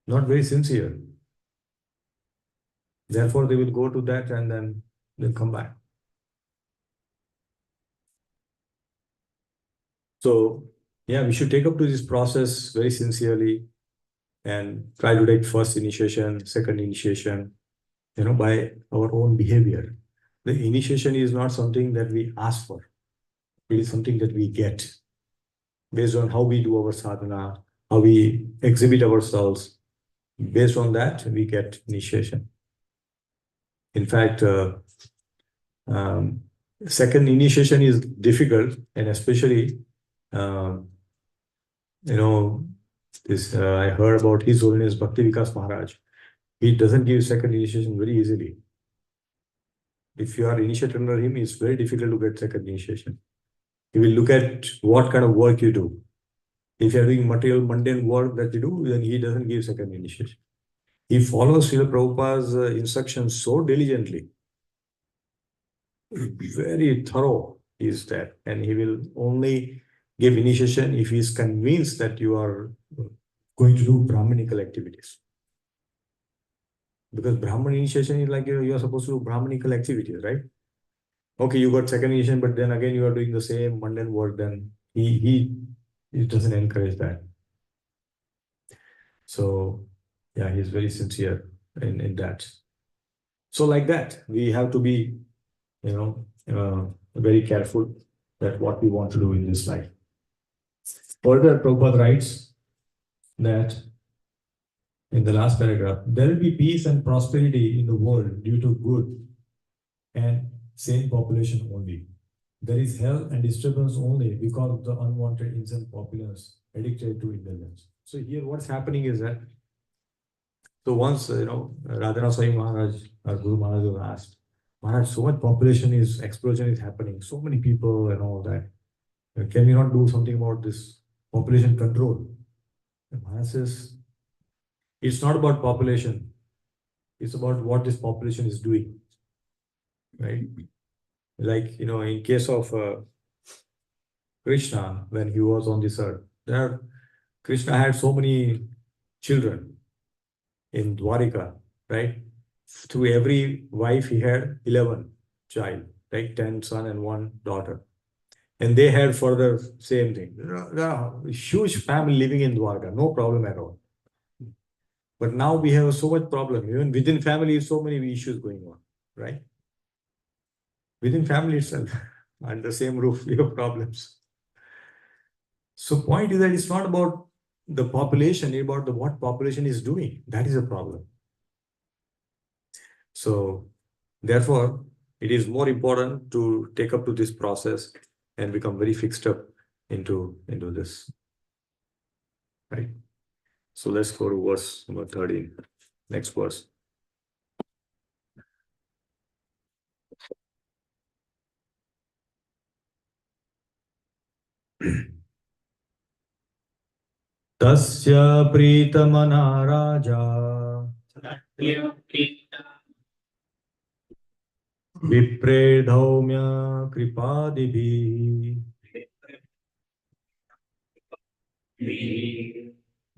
Not very sincere. Therefore, they will go to that and then they'll come back. So yeah, we should take up to this process very sincerely and try to take first initiation, second initiation, by our own behavior. The initiation is not something that we ask for. It is something that we get based on how we do our sadhana, how we exhibit ourselves. Based on that, we get initiation. In fact, second initiation is difficult, and especially, this I heard about His Holiness Bhakti Vikas Maharaj. He doesn't give second initiation very easily. If you are initiated under him, it's very difficult to get second initiation. He will look at what kind of work you do. If you are doing material, mundane work that you do, then he doesn't give second initiation. He follows Srila Prabhupada's instructions so diligently. Very thorough is that. And he will only give initiation if he is convinced that you are going to do Brahmanical activities. Because Brahman initiation is like you are supposed to do Brahmanical activities, right? Okay, you got second initiation, but then again you are doing the same mundane work, then he doesn't encourage that. So yeah, he's very sincere in that. So like that, we have to be, very careful that what we want to do in this life. Further, Prabhupada writes that in the last paragraph, there will be peace and prosperity in the world due to good and sane population only. There is hell and disturbance only because of the unwanted insane populace addicted to indulgence. So here what's happening is that, so once, Radhanath Swami Maharaj, or Guru Maharaj was asked, Maharaj, so much explosion is happening, so many people and all that. Can we not do something about this population control? And Maharaj says, it's not about population. It's about what this population is doing, right? Like, in case of Krishna, when he was on this earth, Krishna had so many children in Dwarika, right? Through every wife, he had 11 child, right? 10 son and 1 daughter. And they had further same thing. A huge family living in Dwarka, no problem at all. But now we have so much problem. Even within family, so many issues going on, right? Within family itself, under the same roof, we have problems. So point is that it's not about the population, it's about what population is doing. That is a problem. So therefore, it is more important to take up to this process and become very fixed up into this, right? So let's go to verse number 13, next verse. Tasya pritamana raja vipre dhaumya kripadibhi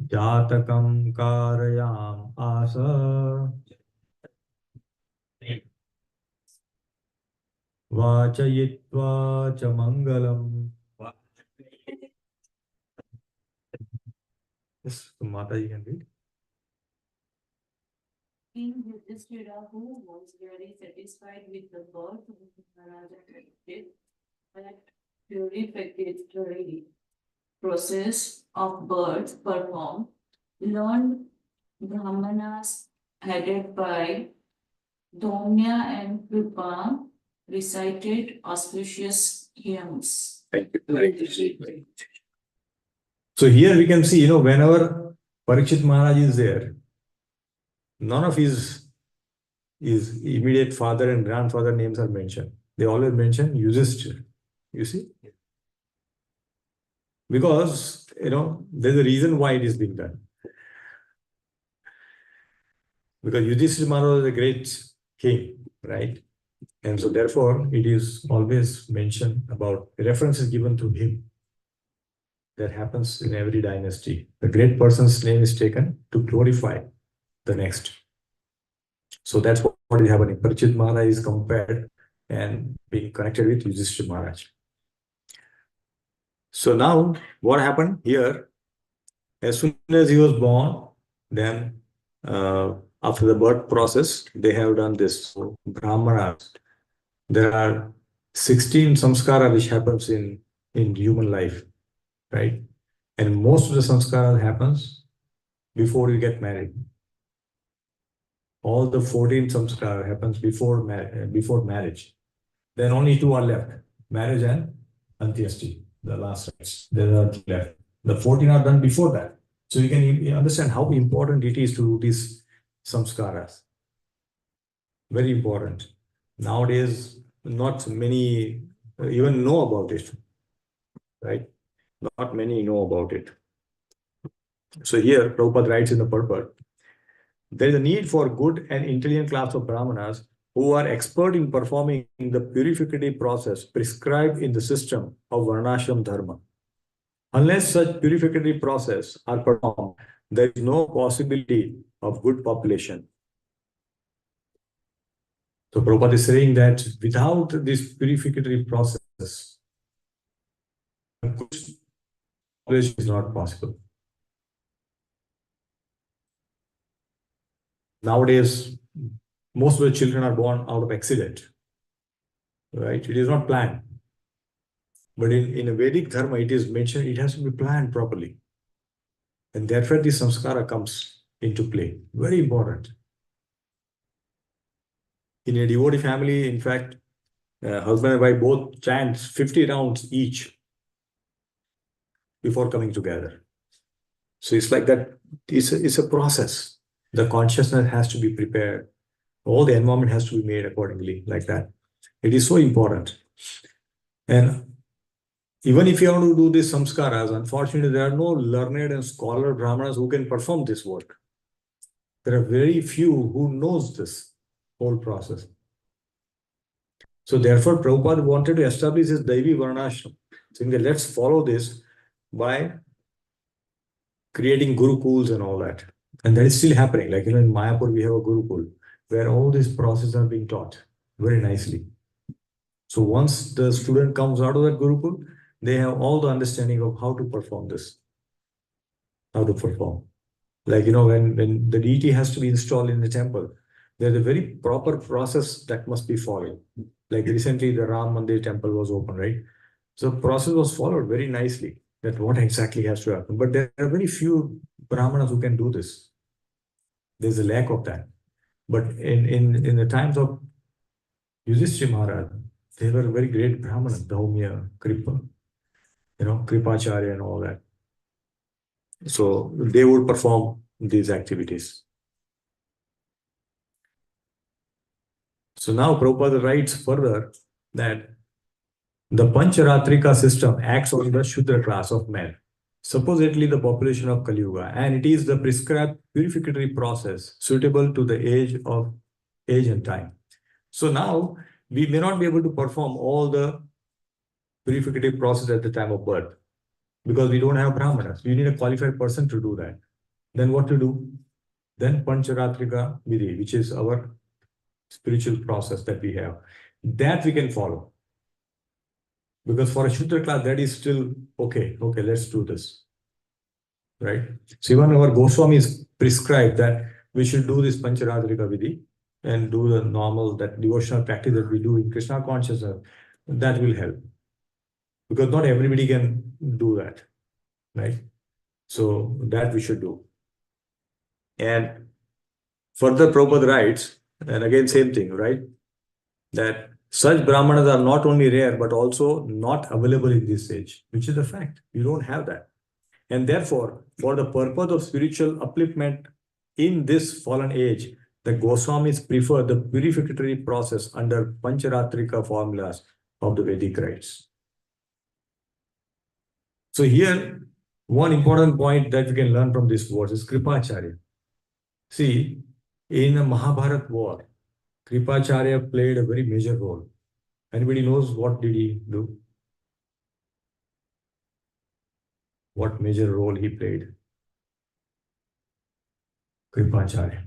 jatakam karayam asa vachayitva cha mangalam. Yes, Mata, you can read. King Yudhishthira, who was very satisfied with the birth of Maharaja, had purificatory process of birth performed, learned Brahmanas headed by Domya and Kripa recited auspicious hymns. Thank you. So here we can see, whenever Parikshit Maharaj is there, none of his immediate father and grandfather names are mentioned. They always mention Yudhishthira. You see? Because, there's a reason why it is being done. Because Yudhishthira Maharaj was a great king, right? And so therefore, it is always mentioned about references given to him. That happens in every dynasty. The great person's name is taken to glorify the next. So that's what is happening. Parikshit Maharaj is compared and being connected with Yudhishthira Maharaj. So now what happened here? As soon as he was born, then after the birth process, they have done this. So Brahmanas, there are 16 samskara which happens in human life, right? And most of the samskara happens before you get married. All the 14 samskara happens before marriage. Then only two are left: marriage and antyasti, the last rites. There are two left. The 14 are done before that. So you can understand how important it is to do these samskaras. Very important. Nowadays, not many even know about it, right? Not many know about it. So here, Prabhupada writes in the purport, there is a need for good and intelligent class of Brahmanas who are expert in performing the purificatory process prescribed in the system of Varnashram Dharma. Unless such purificatory process are performed, there is no possibility of good population. So Prabhupada is saying that without this purificatory process, good population is not possible. Nowadays, most of the children are born out of accident, right? It is not planned. But in a Vedic Dharma, it is mentioned it has to be planned properly. And therefore, the samskara comes into play. Very important. In a devotee family, in fact, husband and wife both chant 50 rounds each before coming together. So it's like that. It's a process. The consciousness has to be prepared. All the environment has to be made accordingly, like that. It is so important. And even if you want to do these samskaras, unfortunately, there are no learned and scholar brahmanas who can perform this work. There are very few who knows this whole process. So therefore, Prabhupada wanted to establish his Daivi Varnashram, saying that let's follow this by creating gurukuls and all that. And that is still happening. Like, in Mayapur, we have a gurukul where all these processes are being taught very nicely. So once the student comes out of that gurukul, they have all the understanding of how to perform this, how to perform. Like, when the deity has to be installed in the temple, there's a very proper process that must be followed. Like recently, the Ram Mandir temple was open, right? So process was followed very nicely, that what exactly has to happen. But there are very few Brahmanas who can do this. There's a lack of that. But in the times of Yudhishthira Maharaj, they were very great Brahmanas, Dhaumya, Kripa, Kripacharya and all that. So they would perform these activities. So now Prabhupada writes further that the Pancharatrika system acts on the Shudra class of men, supposedly the population of Kali Yuga, and it is the prescribed purificatory process suitable to the age and time. So now we may not be able to perform all the purificatory process at the time of birth because we don't have Brahmanas. We need a qualified person to do that. Then what to do? Then Pancharatrika Vidhi, which is our spiritual process that we have, that we can follow. Because for a Shudra class, that is still okay, let's do this. Right? So even our Goswamis prescribed that we should do this Pancharatrika Vidhi and do the normal, that devotional practice that we do in Krishna consciousness. That will help. Because not everybody can do that. Right? So that we should do. And further Prabhupada writes, and again same thing, right? That such Brahmanas are not only rare, but also not available in this age, which is a fact. You don't have that. And therefore, for the purpose of spiritual upliftment in this fallen age, the Goswamis prefer the purificatory process under Pancharatrika formulas of the Vedic rites. So here, one important point that we can learn from this verse is Kripacharya. See, in the Mahabharata war, Kripacharya played a very major role. Anybody knows what did he do? What major role he played? Kripacharya.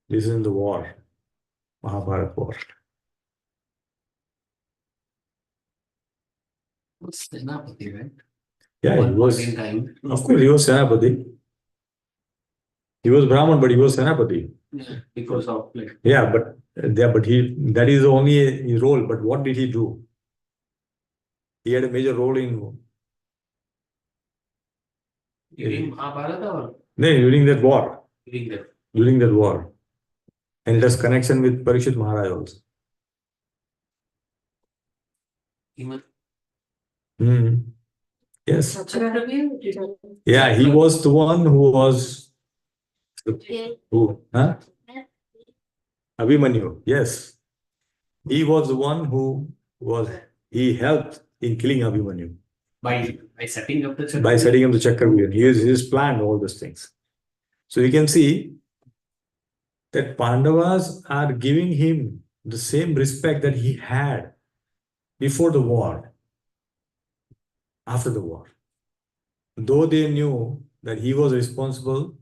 This is in the war, Mahabharata war. What's Senapati, right? Yeah, he One was. point in time. Of course, he was Senapati. He was Brahman, but he was Senapati. Yeah, because of like Yeah, but that is only his role. But what did he do? He had a major role in during Mahabharata or during that war. during the During that war. And it has connection with Parikshit Maharaj also. human. Hmm. Yes. Yeah, he was the one who was who? Huh? Abhimanyu. Yes. He was the one who he helped in killing Abhimanyu. By setting up the By setting up the Chakravyuha. He planned all these things. So you can see that Pandavas are giving him the same respect that he had before the war, after the war. Though they knew that he was responsible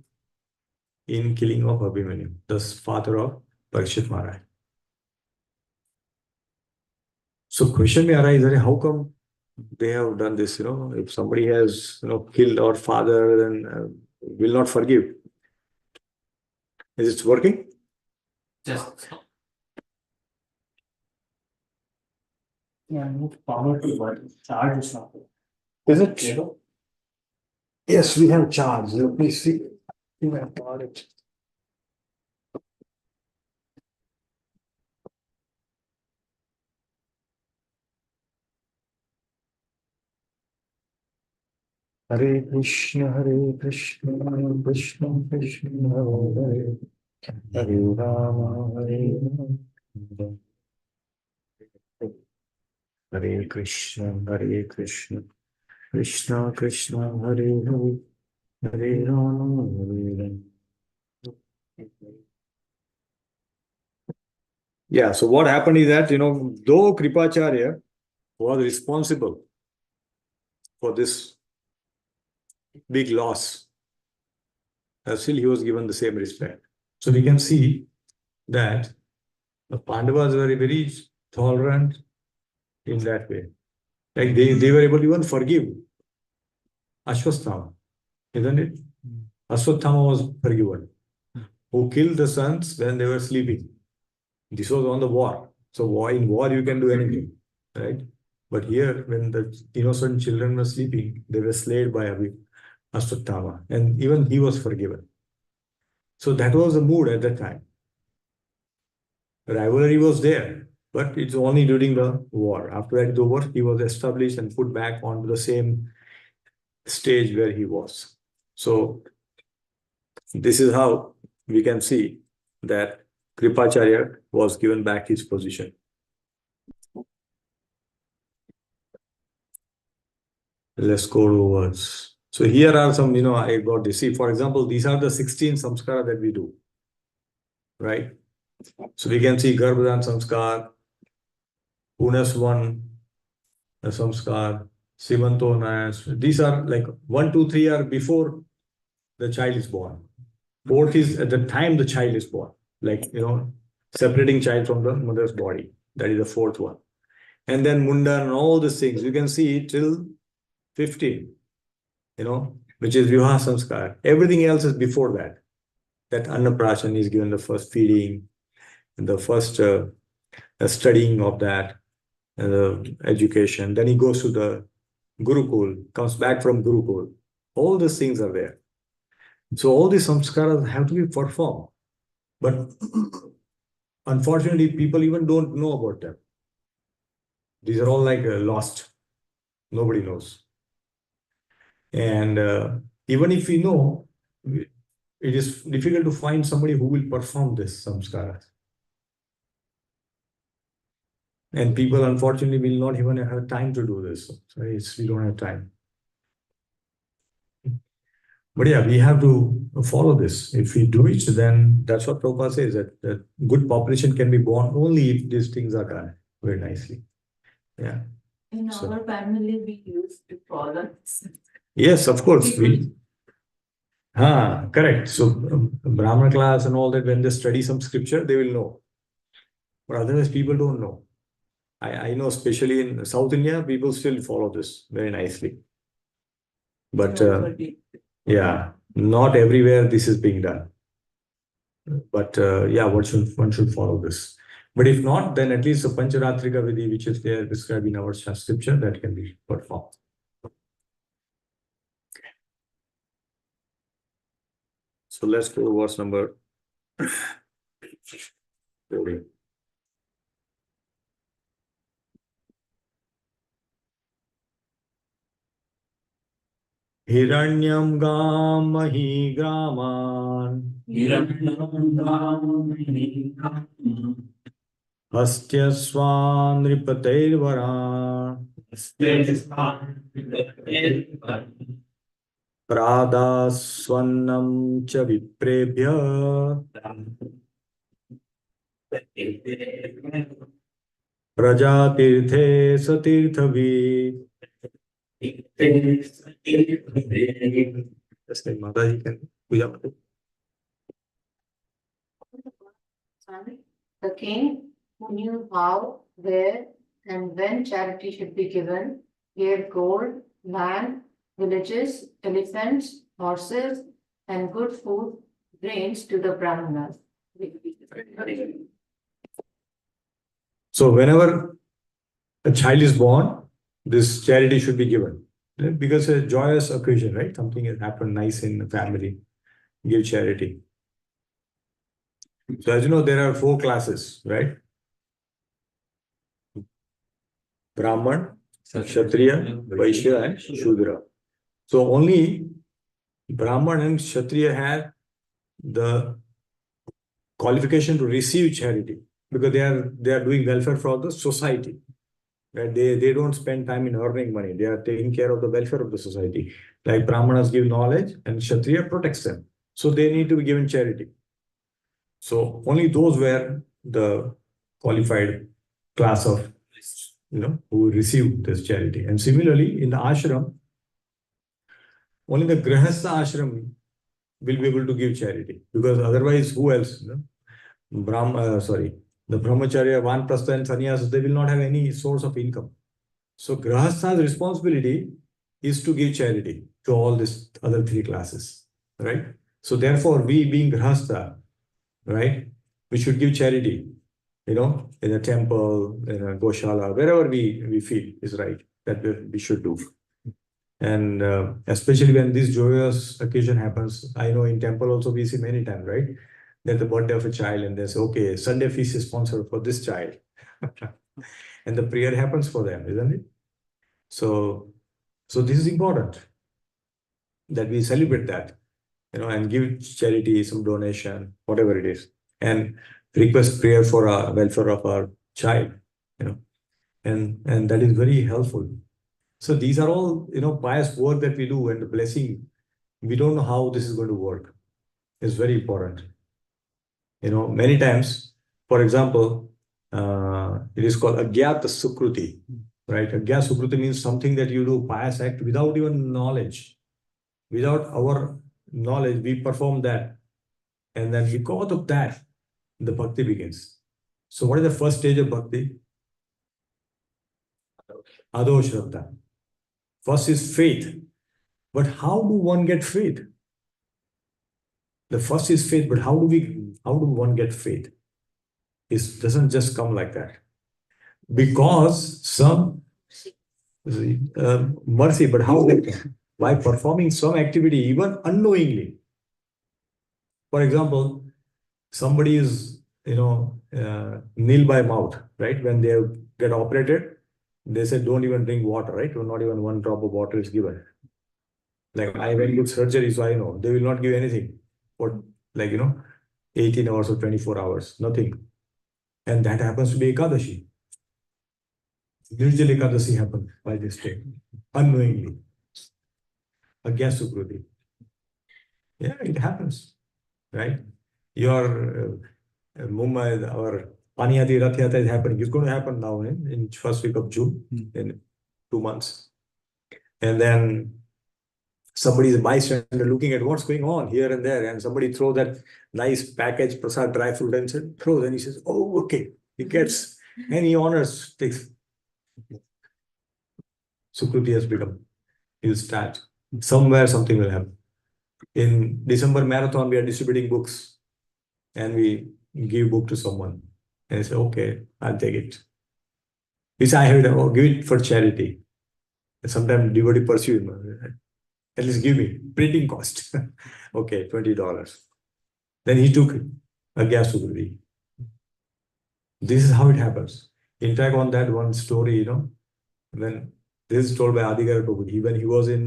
in killing of Abhimanyu, the father of Parikshit Maharaj. So question may arise, how come they have done this? If somebody has killed our father, then will not forgive. Is it working? just move power to what? Charge is not. Is it? Yes, we have charge. Let me see. You have got it. Hare Krishna, Krishna Krishna, Hare Hare Rama, Hare Rama. Hare Krishna, Krishna Krishna, Hare Hare, Hare Rama, Hare Rama. Yeah, so what happened is that, though Kripacharya was responsible for this big loss, still he was given the same respect. So we can see that the Pandavas were very tolerant in that way. Like they were able to even forgive Ashwasthama, isn't it? Ashwatthama was forgiven, who killed the sons when they were sleeping. This was on the war. So in war you can do anything, right? But here, when the innocent children were sleeping, they were slayed by Ashwatthama, and even he was forgiven. So that was the mood at that time. Rivalry was there, but it's only during the war. After that, the war, he was established and put back onto the same stage where he was. So this is how we can see that Kripacharya was given back his position. Let's go to words. So here are some, I got this. See, for example, these are the 16 samskara that we do, right? So we can see Garbhadan samskar, Unas 1 samskar, Simanto Nayas. These are like 1, 2, 3 are before the child is born. 4th is at the time the child is born, like, separating child from the mother's body. That is the 4th one. And then Mundan and all these things, you can see till 15, which is Vivaha Samskar. Everything else is before that. That Annaprashan is given the first feeding, and the first studying of that, the education. Then he goes to the Gurukul, comes back from Gurukul. All these things are there. So all these samskaras have to be performed. But unfortunately, people even don't know about them. These are all like lost. Nobody knows. And even if we know, it is difficult to find somebody who will perform this samskaras. And people, unfortunately, will not even have time to do this. So we don't have time. But yeah, we have to follow this. If we do it, then that's what Prabhupada says, that good population can be born only if these things are done very nicely. Yeah. In So- our family, we used to follow. Yes, of course. Correct. So Brahmana class and all that, when they study some scripture, they will know. But otherwise, people don't know. I know, especially in South India, people still follow this very nicely. But yeah, not everywhere this is being done. But yeah, one should follow this. But if not, then at least the Pancharatrika Vidhi, which is there described in our scripture, that can be performed. So let's go to verse number 40. Hiranyam gamahi graman hastya swanripateirvaran pradaswannam cha viprebhya prajatirthe satirthavi. Just like Mataji can puja mata. The king, who knew how, where, and when charity should be given, gave gold, land, villages, elephants, horses, and good food, grains to the Brahmanas. So whenever a child is born, this charity should be given. Because it's a joyous occasion, right? Something has happened nice in the family. Give charity. So as you know, there are 4 classes, right? Brahman, Kshatriya, Vaishya, and Shudra. So only Brahman and Kshatriya have the qualification to receive charity because they are doing welfare for the society. Right? They don't spend time in earning money. They are taking care of the welfare of the society. Like Brahmanas give knowledge and Kshatriya protects them. So they need to be given charity. So only those were the qualified class of, who received this charity. And similarly, in the ashram, only the grahastha ashram will be able to give charity because otherwise, who else? The brahmacharya, vanprastha, and sannyas, they will not have any source of income. So grahastha's responsibility is to give charity to all these other 3 classes, right? So therefore, we being grahastha, right, we should give charity, in a temple, in a goshala, wherever we feel is right, that we should do. And especially when this joyous occasion happens, I know in temple also we see many times, right? That the birthday of a child and they say, okay, Sunday feast is sponsored for this child. And the prayer happens for them, isn't it? So this is important that we celebrate that, and give charity, some donation, whatever it is, and request prayer for our welfare of our child, and that is very helpful. So these are all, pious work that we do, and the blessing, we don't know how this is going to work. It's very important. Many times, for example, it is called agyata sukruti, right? Agyata sukruti means something that you do, pious act, without even knowledge. Without our knowledge, we perform that. And then because of that, the bhakti begins. So what is the first stage of bhakti? Ado Shraddha. First is faith. But how do one get faith? The first is faith, but how do one get faith? It doesn't just come like that. Because some mercy, but how? By performing some activity, even unknowingly. For example, somebody is, nil by mouth, right? When they get operated, they say don't even drink water, right? Or not even one drop of water is given. Like I went to surgery, so I know they will not give anything for 18 hours or 24 hours, nothing. And that happens to be Ekadashi. Usually Ekadashi happens by this day, unknowingly. Against Sukriti. Yeah, it happens, right? Your Mumbai, our Paniyati Rath Yatra is happening. It's going to happen now in first week of June, in 2 months. And then somebody is a bystander looking at what's going on here and there, and somebody throw that nice package prasad dry fruit and said, throws, and he says, oh, okay. He gets, and he honors, takes. Sukruti has become, he'll start. Somewhere something will happen. In December marathon, we are distributing books, and we give book to someone. And I say, okay, I'll take it. Which I heard, oh, give it for charity. And sometimes devotee pursue him. At least give me printing cost. Okay, $20. Then he took a gas Sukruti. This is how it happens. In fact, on that one story, when this is told by Adigar Prabhu, when he was in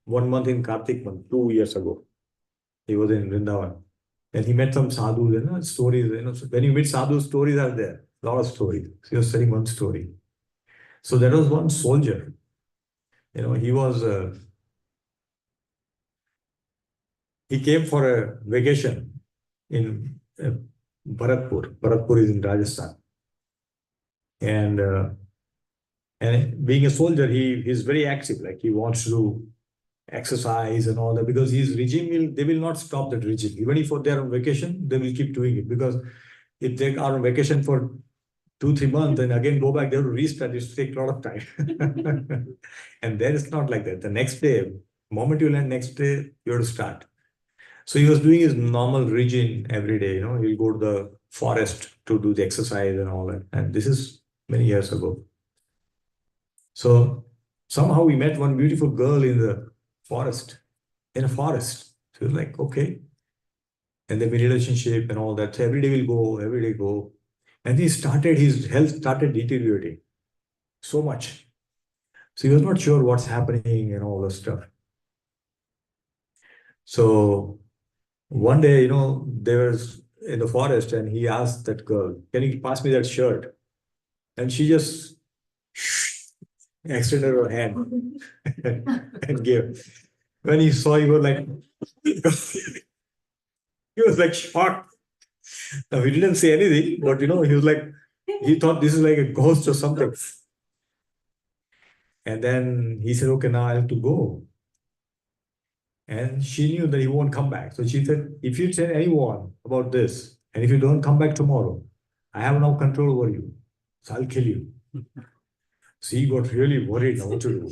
1 month in Kartik month, 2 years ago, he was in Vrindavan. And he met some sadhus, stories, so when you meet sadhus, stories are there, a lot of stories. So he was telling one story. So there was one soldier, he was, he came for a vacation in Bharatpur. Bharatpur is in Rajasthan. And being a soldier, he is very active, like he wants to do exercise and all that, because his regime they will not stop that regime. Even if they are on vacation, they will keep doing it, because if they are on vacation for 2-3 months and again go back, they will restart. It take a lot of time. And there is not like that. The next day, moment you land, next day you have to start. So he was doing his normal regime every day. He'll go to the forest to do the exercise and all that. And this is many years ago. So somehow we met one beautiful girl in a forest. She was like, okay. And then we relationship and all that. So every day we'll go. And his health started deteriorating so much. So he was not sure what's happening and all that stuff. So one day, they were in the forest and he asked that girl, can you pass me that shirt? And she just extended her hand and gave. When he saw, he was like, he was like shocked. Now he didn't say anything, but he was like, he thought this is like a ghost or something. And then he said, okay, now I have to go. And she knew that he won't come back. So she said, if you tell anyone about this, and if you don't come back tomorrow, I have no control over you. So I'll kill you. So he got really worried now what to do.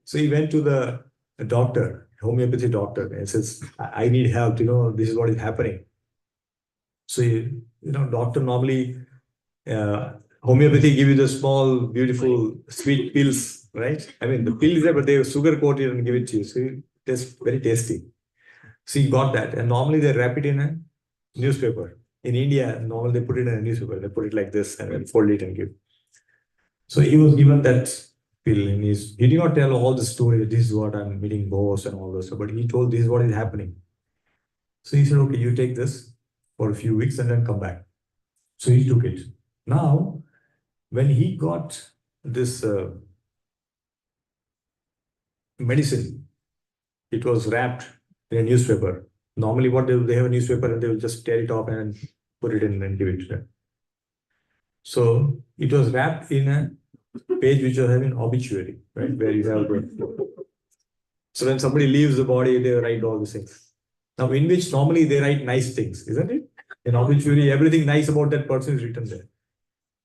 So he went to the doctor, homeopathy doctor, and says, I need help, this is what is happening. So, doctor normally, homeopathy give you the small, beautiful, sweet pills, right? I mean, the pill is there, but they sugar coated and give it to you. So it's very tasty. So he got that. And normally they wrap it in a newspaper. In India, normally they put it in a newspaper. They put it like this and then fold it and give. So he was given that pill, and he did not tell all the story that this is what I'm meeting boss and all this, but he told this is what is happening. So he said, okay, you take this for a few weeks and then come back. So he took it. Now, when he got this medicine, it was wrapped in a newspaper. Normally, what they have a newspaper and they will just tear it off and put it in and give it to them. So it was wrapped in a page which was having obituary, right? Where you have so when somebody leaves the body, they write all these things. Now, in which normally they write nice things, isn't it? In obituary, everything nice about that person is written there.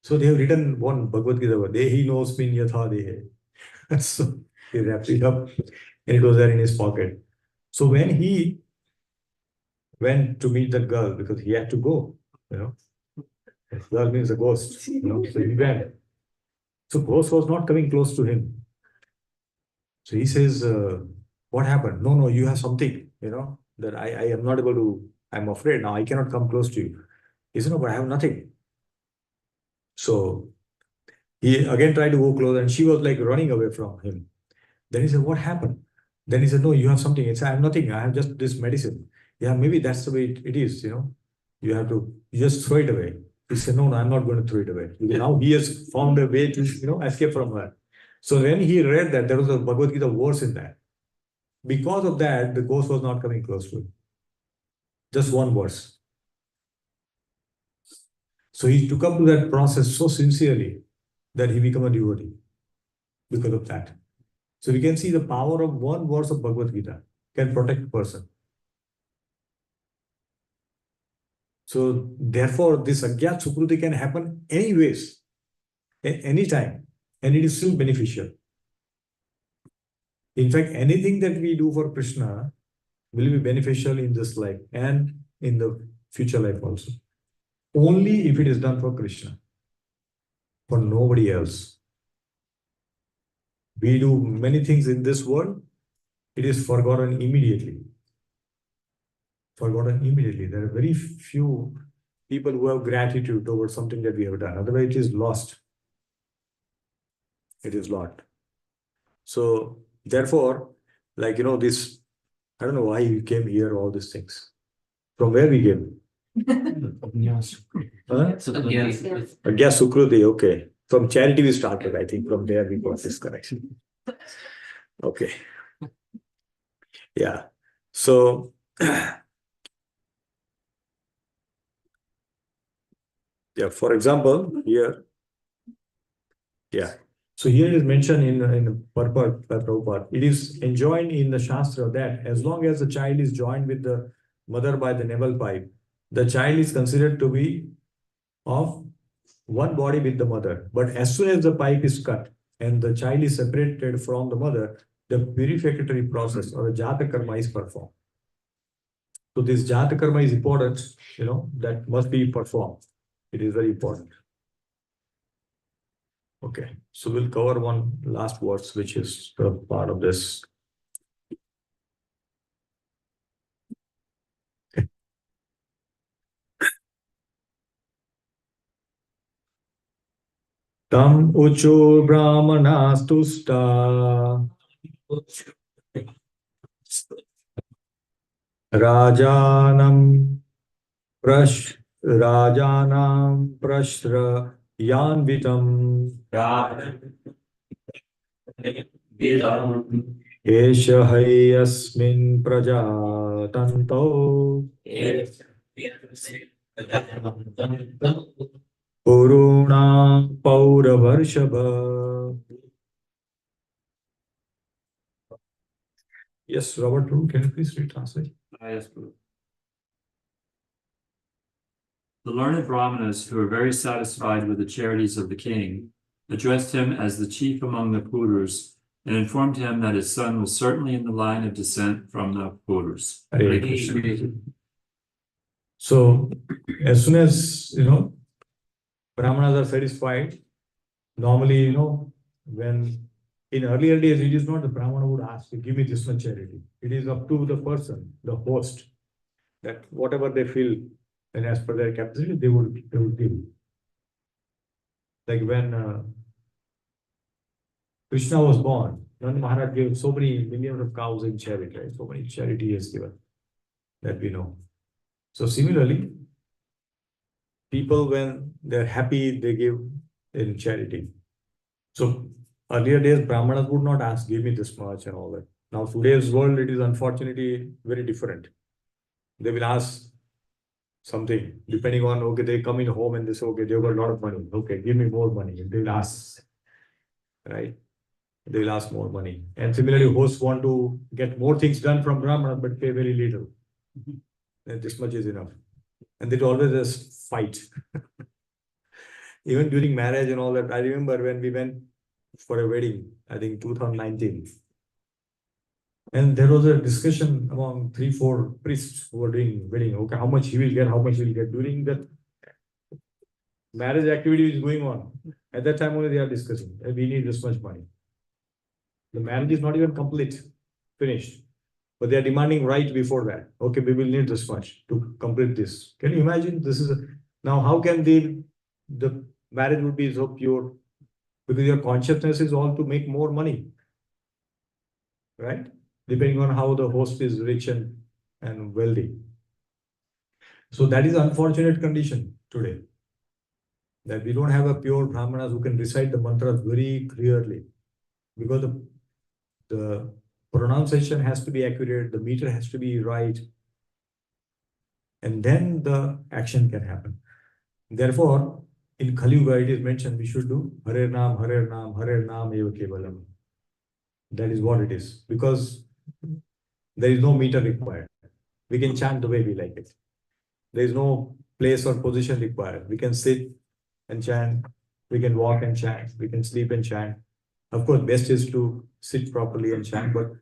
So they have written one Bhagavad Gita, Dehi knows min yatha dehe. So he wrapped it up and it was there in his pocket. So when he went to meet that girl, because he had to go, girl means a ghost, so he went. So ghost was not coming close to him. So he says, what happened? No, you have something, that I am not able to, I'm afraid now, I cannot come close to you. He said, no, but I have nothing. So he again tried to go closer and she was like running away from him. Then he said, what happened? Then he said, no, you have something. He said, I have nothing. I have just this medicine. Yeah, maybe that's the way it is, You have to just throw it away. He said, no, I'm not going to throw it away. Because now he has found a way to, escape from her. So when he read that, there was a Bhagavad Gita verse in that. Because of that, the ghost was not coming close to him. Just one verse. So he took up to that process so sincerely that he became a devotee because of that. So we can see the power of one verse of Bhagavad Gita can protect a person. So therefore, this Agyat Sukruti can happen anyways, anytime, and it is still beneficial. In fact, anything that we do for Krishna will be beneficial in this life and in the future life also. Only if it is done for Krishna, for nobody else. We do many things in this world, it is forgotten immediately. Forgotten immediately. There are very few people who have gratitude towards something that we have done. Otherwise, it is lost. It is lost. So, therefore, like, this, I don't know why we came here, all these things. From where we came? Yes. Huh? Yes. Agya Sukruti, okay. From charity we started, I think. From there we got this connection. Okay. Yeah. So, yeah, for example, here, yeah. So here it is mentioned in the purport by Prabhupada. It is enjoined in the Shastra that as long as the child is joined with the mother by the navel pipe, the child is considered to be of one body with the mother. But as soon as the pipe is cut and the child is separated from the mother, the purificatory process or a Jata Karma is performed. So this Jata Karma is important, that must be performed. It is very important. Okay, so we'll cover one last verse, which is the part of this. Okay. Tam ucho brahmanastusta rajanam rajanam prashra yanvitam esha hayasmin prajatanto puruna pauravarshava. Yes, Robert, can you please retranslate? Yes, Guru. The learned Brahmanas, who were very satisfied with the charities of the king, addressed him as the chief among the Purus and informed him that his son was certainly in the line of descent from the Purus. Hare Krishna. So, as soon as, Brahmanas are satisfied, normally, when in earlier days, it is not the Brahmana would ask, give me this much charity. It is up to the person, the host, that whatever they feel, and as per their capacity, they would give. Like when Krishna was born, Nanda Maharaj gave so many millions of cows in charity, right? So many charity he has given that we know. So similarly, people, when they're happy, they give in charity. So earlier days, Brahmanas would not ask, give me this much and all that. Now, today's world, it is unfortunately very different. They will ask something, depending on, okay, they come in home and they say, okay, they've got a lot of money. Okay, give me more money. And they will ask, right? They will ask more money. And similarly, hosts want to get more things done from Brahmanas, but pay very little. And this much is enough. And they always just fight. Even during marriage and all that, I remember when we went for a wedding, I think 2019. And there was a discussion among 3-4 priests who were doing wedding. Okay, how much he will get, how much he will get. During that marriage activity is going on. At that time only they are discussing, we need this much money. The marriage is not even complete, finished. But they are demanding right before that. Okay, we will need this much to complete this. Can you imagine? This is now how can the marriage would be so pure? Because your consciousness is all to make more money. Right? Depending on how the host is rich and wealthy. So that is unfortunate condition today. That we don't have a pure Brahmanas who can recite the mantras very clearly. Because the pronunciation has to be accurate, the meter has to be right. And then the action can happen. Therefore, in Kali Yuga it is mentioned we should do Hare Nam, Hare Nam, Hare Nam Eva Kevalam. That is what it is. Because there is no meter required. We can chant the way we like it. There is no place or position required. We can sit and chant. We can walk and chant. We can sleep and chant. Of course, best is to sit properly and chant. But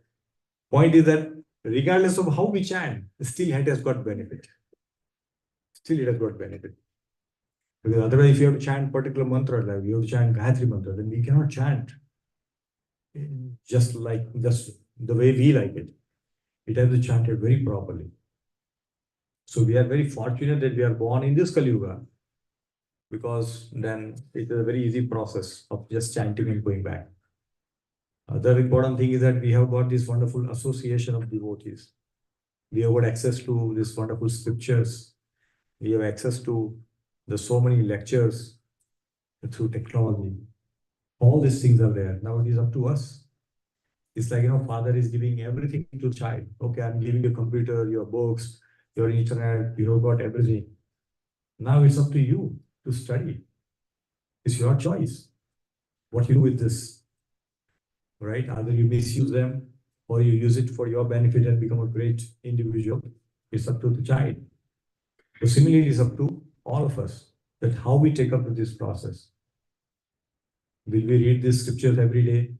point is that regardless of how we chant, still it has got benefit. Still it has got benefit. Because otherwise, if you have to chant particular mantra, like you have to chant Gayatri mantra, then we cannot chant just the way we like it. It has to be chanted very properly. So we are very fortunate that we are born in this Kali Yuga, because then it is a very easy process of just chanting and going back. Other important thing is that we have got this wonderful association of devotees. We have got access to these wonderful scriptures. We have access to the so many lectures through technology. All these things are there. Now it is up to us. It's like, father is giving everything to child. Okay, I'm giving you computer, your books, your internet, you have got everything. Now it's up to you to study. It's your choice. What you do with this, right? Either you misuse them or you use it for your benefit and become a great individual. It's up to the child. So similarly, it's up to all of us that how we take up with this process. Will we read these scriptures every day?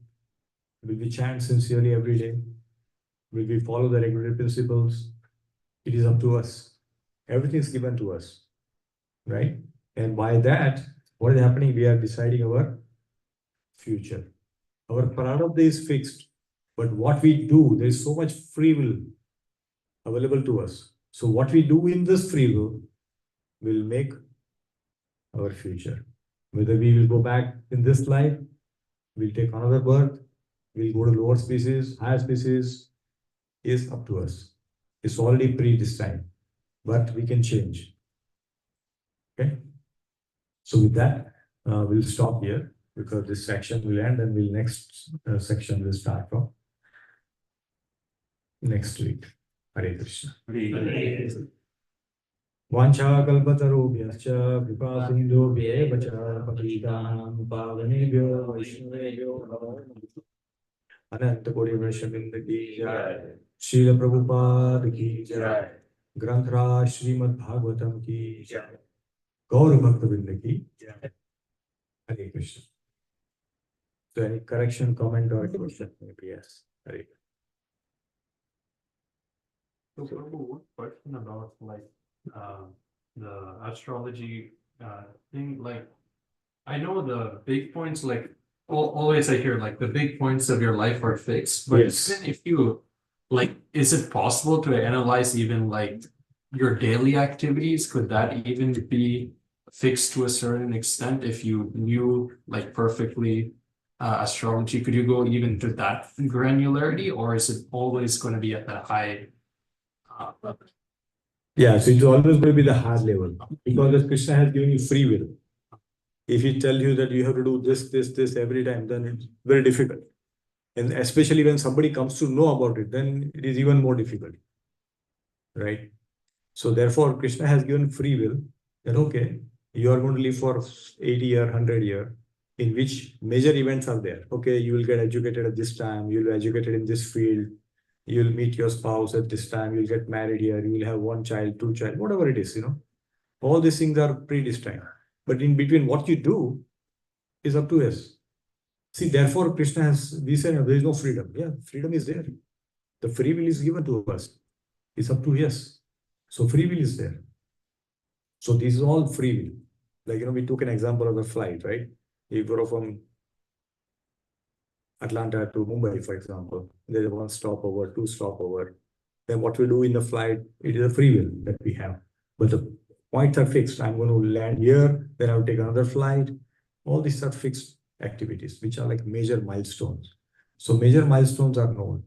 Will we chant sincerely every day? Will we follow the regular principles? It is up to us. Everything is given to us, right? And by that, what is happening? We are deciding our future. Our prarabdha is fixed, but what we do, there is so much free will available to us. So what we do in this free will make our future. Whether we will go back in this life, we'll take another birth, we'll go to lower species, higher species, is up to us. It's already predestined, but we can change. Okay. So with that, we'll stop here because this section will end and next section will start from next week. Hare Krishna. Vancha kalpatarubhyascha vipasindubhyeva cha patitanam pavanebhyo vaishnavebhyo namo namaः. Ananta Koti Vaishnavinda ki jai. Srila Prabhupada ki jai. Granthra Srimad Bhagavatam ki jai. Gaur Bhaktavinda ki jai. Hare Krishna. So any correction, comment or question? Maybe yes. Hare. So one question about the astrology thing. Like, I know the big points, like always I hear like the big points of your life are fixed, but Yes. even if you is it possible to analyze even like your daily activities? Could that even be fixed to a certain extent if you knew like perfectly astrology? Could you go even to that granularity, or is it always going to be at that high level? Yeah, so it's always going to be the hard level because Krishna has given you free will. If he tells you that you have to do this every time, then it's very difficult. And especially when somebody comes to know about it, then it is even more difficult. Right? So therefore, Krishna has given free will that, okay, you are going to live for 80 or 100 years, in which major events are there. Okay, you will get educated at this time, you will be educated in this field, you will meet your spouse at this time, you will get married here, you will have one child, two child, whatever it is, all these things are predestined. But in between, what you do is up to us. See, therefore, Krishna has, we say there is no freedom. Yeah, freedom is there. The free will is given to us. It's up to us. So free will is there. So this is all free will. Like, we took an example of a flight, right? You go from Atlanta to Mumbai, for example. There's one stopover, two stopover. Then what we do in the flight, it is a free will that we have. But the points are fixed. I'm going to land here, then I'll take another flight. All these are fixed activities, which are like major milestones. So major milestones are known.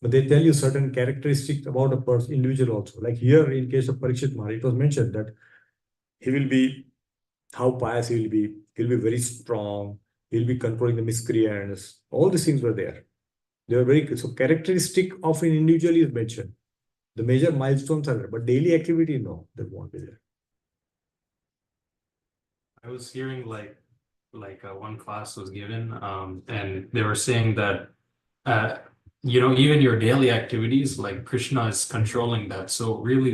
But they tell you certain characteristics about a person, individual also. Like here, in case of Parikshit Maharaj, it was mentioned that he will be, how pious he will be. He'll be very strong. He'll be controlling the miscreants. All these things were there. They were very good. So characteristic of an individual is mentioned. The major milestones are there, but daily activity, no, that won't be there. I was hearing like one class was given, and they were saying that even your daily activities, like Krishna is controlling that. So really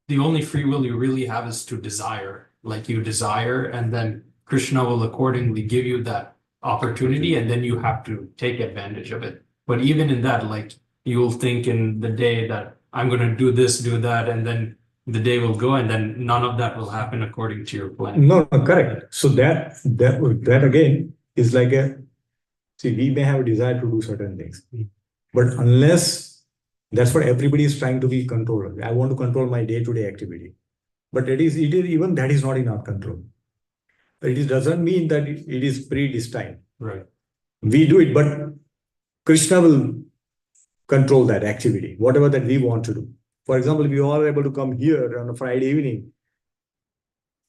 the only free will you really have is to desire. Like you desire, and then Krishna will accordingly give you that opportunity, and then you have to take advantage of it. But even in that, like you'll think in the day that I'm going to do this, do that, and then the day will go, and then none of that will happen according to your plan. No, correct. So that again is like see, we may have a desire to do certain things, but unless that's what everybody is trying to be controlled. I want to control my day-to-day activity, but it is even that is not in our control. It doesn't mean that it is predestined. Right. We do it, but Krishna will control that activity, whatever that we want to do. For example, if we all are able to come here on a Friday evening,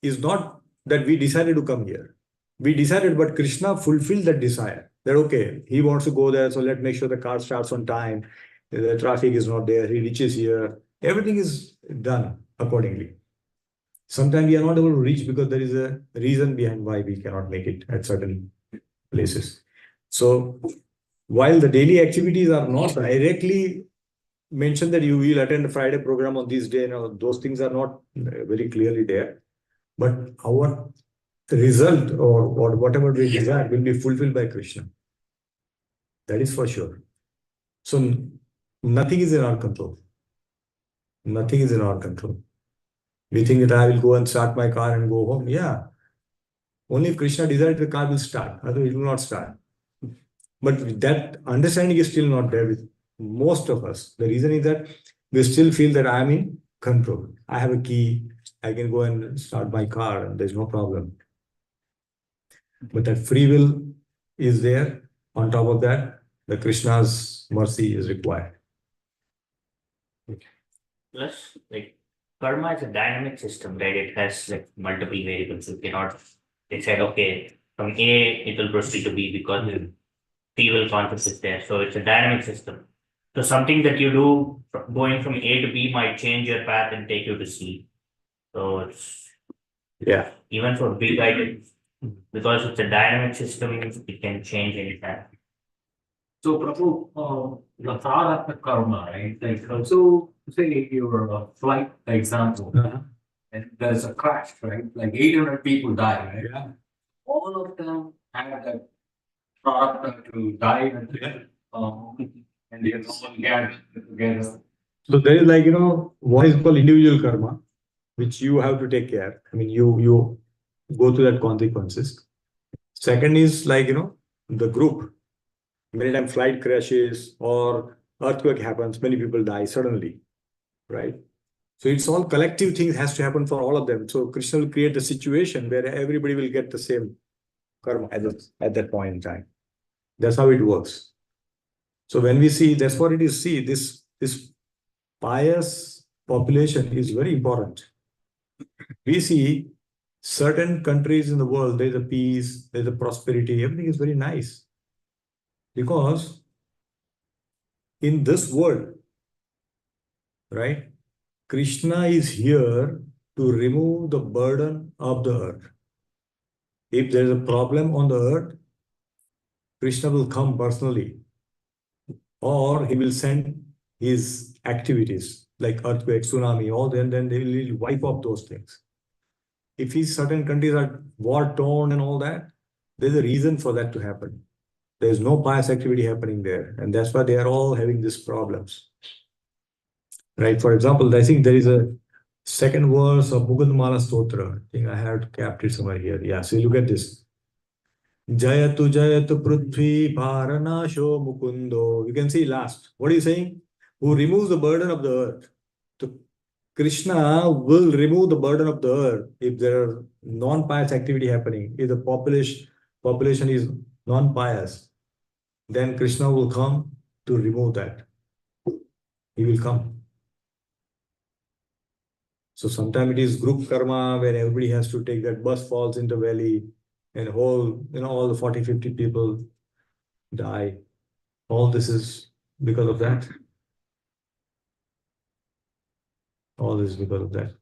is not that we decided to come here. We decided, but Krishna fulfilled that desire. That okay, he wants to go there, so let's make sure the car starts on time. The traffic is not there. He reaches here. Everything is done accordingly. Sometimes we are not able to reach because there is a reason behind why we cannot make it at certain places. So while the daily activities are not directly mentioned that you will attend a Friday program on this day, those things are not very clearly there. But our result or whatever we desire will be fulfilled by Krishna. That is for sure. So nothing is in our control. Nothing is in our control. We think that I will go and start my car and go home. Yeah. Only if Krishna desires, the car will start. Otherwise, it will not start. But that understanding is still not there with most of us. The reason is that we still feel that I am in control. I have a key. I can go and start my car and there's no problem. But that free will is there. On top of that, the Krishna's mercy is required. Plus, like karma is a dynamic system, right? It has like multiple variables. You cannot decide, okay, from A it will proceed to B because the free will concept is there. So it's a dynamic system. So something that you do going from A to B might change your path and take you to C. So it's Yeah. even for big items, because it's a dynamic system, it can change anytime. So, Prabhu, the Prarabdha karma, right? Like, also, say your flight example, and there's a crash, right? Like 800 people die, right? Yeah. All of them have that Prarabdha to die, and they all get together. So there is like, one is called individual karma, which you have to take care. I mean, you go through that consequences. Second is like, the group. Many times flight crashes or earthquake happens, many people die suddenly, right? So it's all collective things has to happen for all of them. So Krishna will create a situation where everybody will get the same karma at that point in time. That's how it works. So when we see, that's what it is. See, this pious population is very important. We see certain countries in the world, there's a peace, there's a prosperity, everything is very nice. Because in this world, right, Krishna is here to remove the burden of the earth. If there's a problem on the earth, Krishna will come personally, or he will send his activities like earthquake, tsunami, all then they will wipe up those things. If certain countries are war torn and all that, there's a reason for that to happen. There's no pious activity happening there, and that's why they are all having these problems. Right? For example, I think there is a second verse of Mukundamala Stotra. I think I have kept it somewhere here. Yeah, so you look at this. Jayatu Prithvi Bharanasho Mukundo. You can see last. What are you saying? Who removes the burden of the earth. So Krishna will remove the burden of the earth if there are non-pious activity happening. If the population is non-pious, then Krishna will come to remove that. He will come. So sometimes it is group karma where everybody has to take that bus falls into valley and all the 40, 50 people die. All this is because of that. All this is because of that.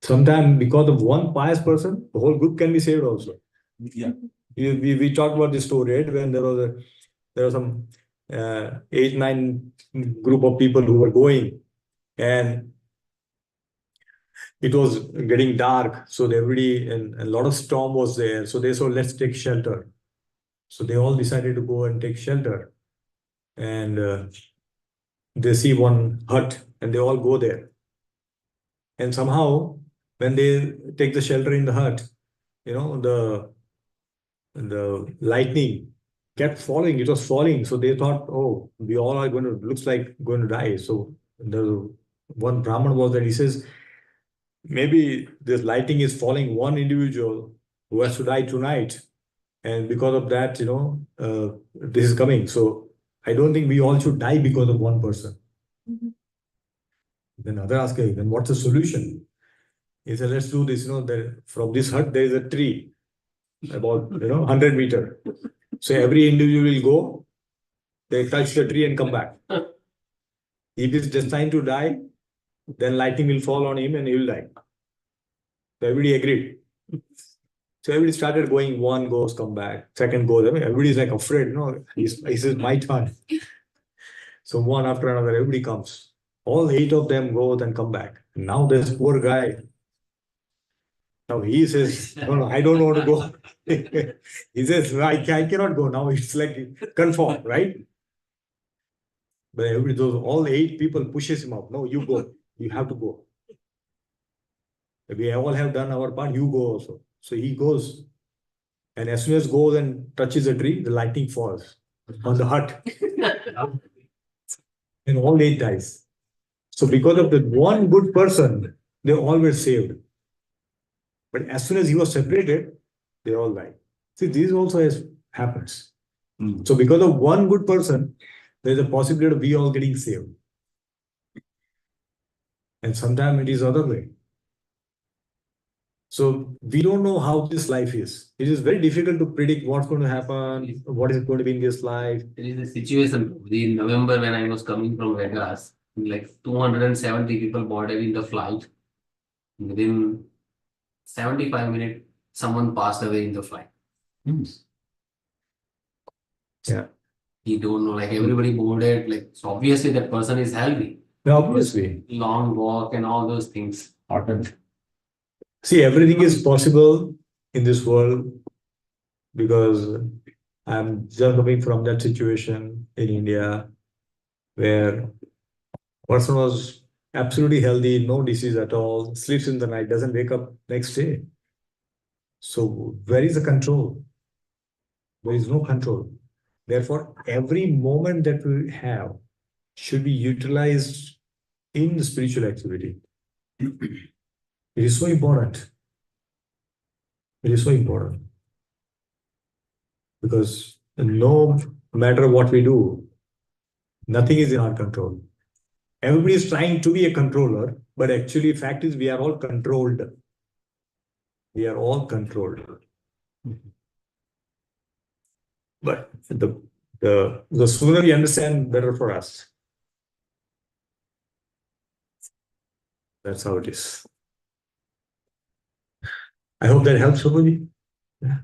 Sometimes because of one pious person, the whole group can be saved also. Yeah. We talked about this story, right? When there was some 8, 9 group of people who were going, and it was getting dark. So everybody, and a lot of storm was there. So they said, let's take shelter. So they all decided to go and take shelter. And they see one hut and they all go there. And somehow, when they take the shelter in the hut, the lightning kept falling. It was falling. So they thought, oh, we all are looks like going to die. So the one Brahman was there. He says, maybe this lightning is falling one individual who has to die tonight. And because of that, this is coming. So I don't think we all should die because of one person. Then other asked, then what's the solution? He said, let's do this. From this hut, there is a tree about 100 meter. So every individual will go, they touch the tree and come back. If he's destined to die, then lightning will fall on him and he will die. So everybody agreed. So everybody started going, one goes, come back, second goes. I mean, everybody's like afraid, he says, my turn. So one after another, everybody comes. All 8 of them go and come back. Now this poor guy, now he says, no, I don't want to go. He says, no, I cannot go. Now it's like confirmed, right? But everybody, all 8 people pushes him up. No, you go. You have to go. We all have done our part. You go also. So he goes. And as soon as goes and touches a tree, the lightning falls on the hut. And all 8 dies. So because of the one good person, they all were saved. But as soon as he was separated, they all died. See, this also happens. So because of one good person, there's a possibility of we all getting saved. And sometimes it is other way. So we don't know how this life is. It is very difficult to predict what's going to happen, what is going to be in this life. There is a situation in November when I was coming from Vegas, like 270 people boarded in the flight. Within 75 minutes, someone passed away in the flight. Yeah. You don't know, like everybody boarded, like so obviously that person is healthy. Now, obviously. Long walk and all those things. See, everything is possible in this world because I'm just coming from that situation in India where person was absolutely healthy, no disease at all, sleeps in the night, doesn't wake up next day. So where is the control? There is no control. Therefore, every moment that we have should be utilized in the spiritual activity. It is so important. It is so important. Because no matter what we do, nothing is in our control. Everybody is trying to be a controller, but actually fact is we are all controlled. We are all controlled. But the sooner we understand, better for us. That's how it is. I hope that helps everybody. Yeah.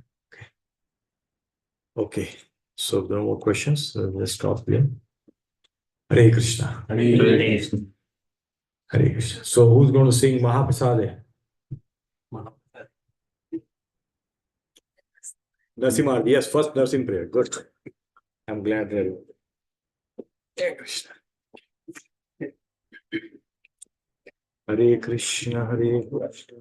Okay. So no more questions. Let's stop here. Hare Krishna. Hare Hare Krishna. So who's going to sing Mahaprasade? Narasimha. Yes, first Narasimha prayer. Good. I'm glad that. Hare Krishna. Hare Krishna. Hare Krishna.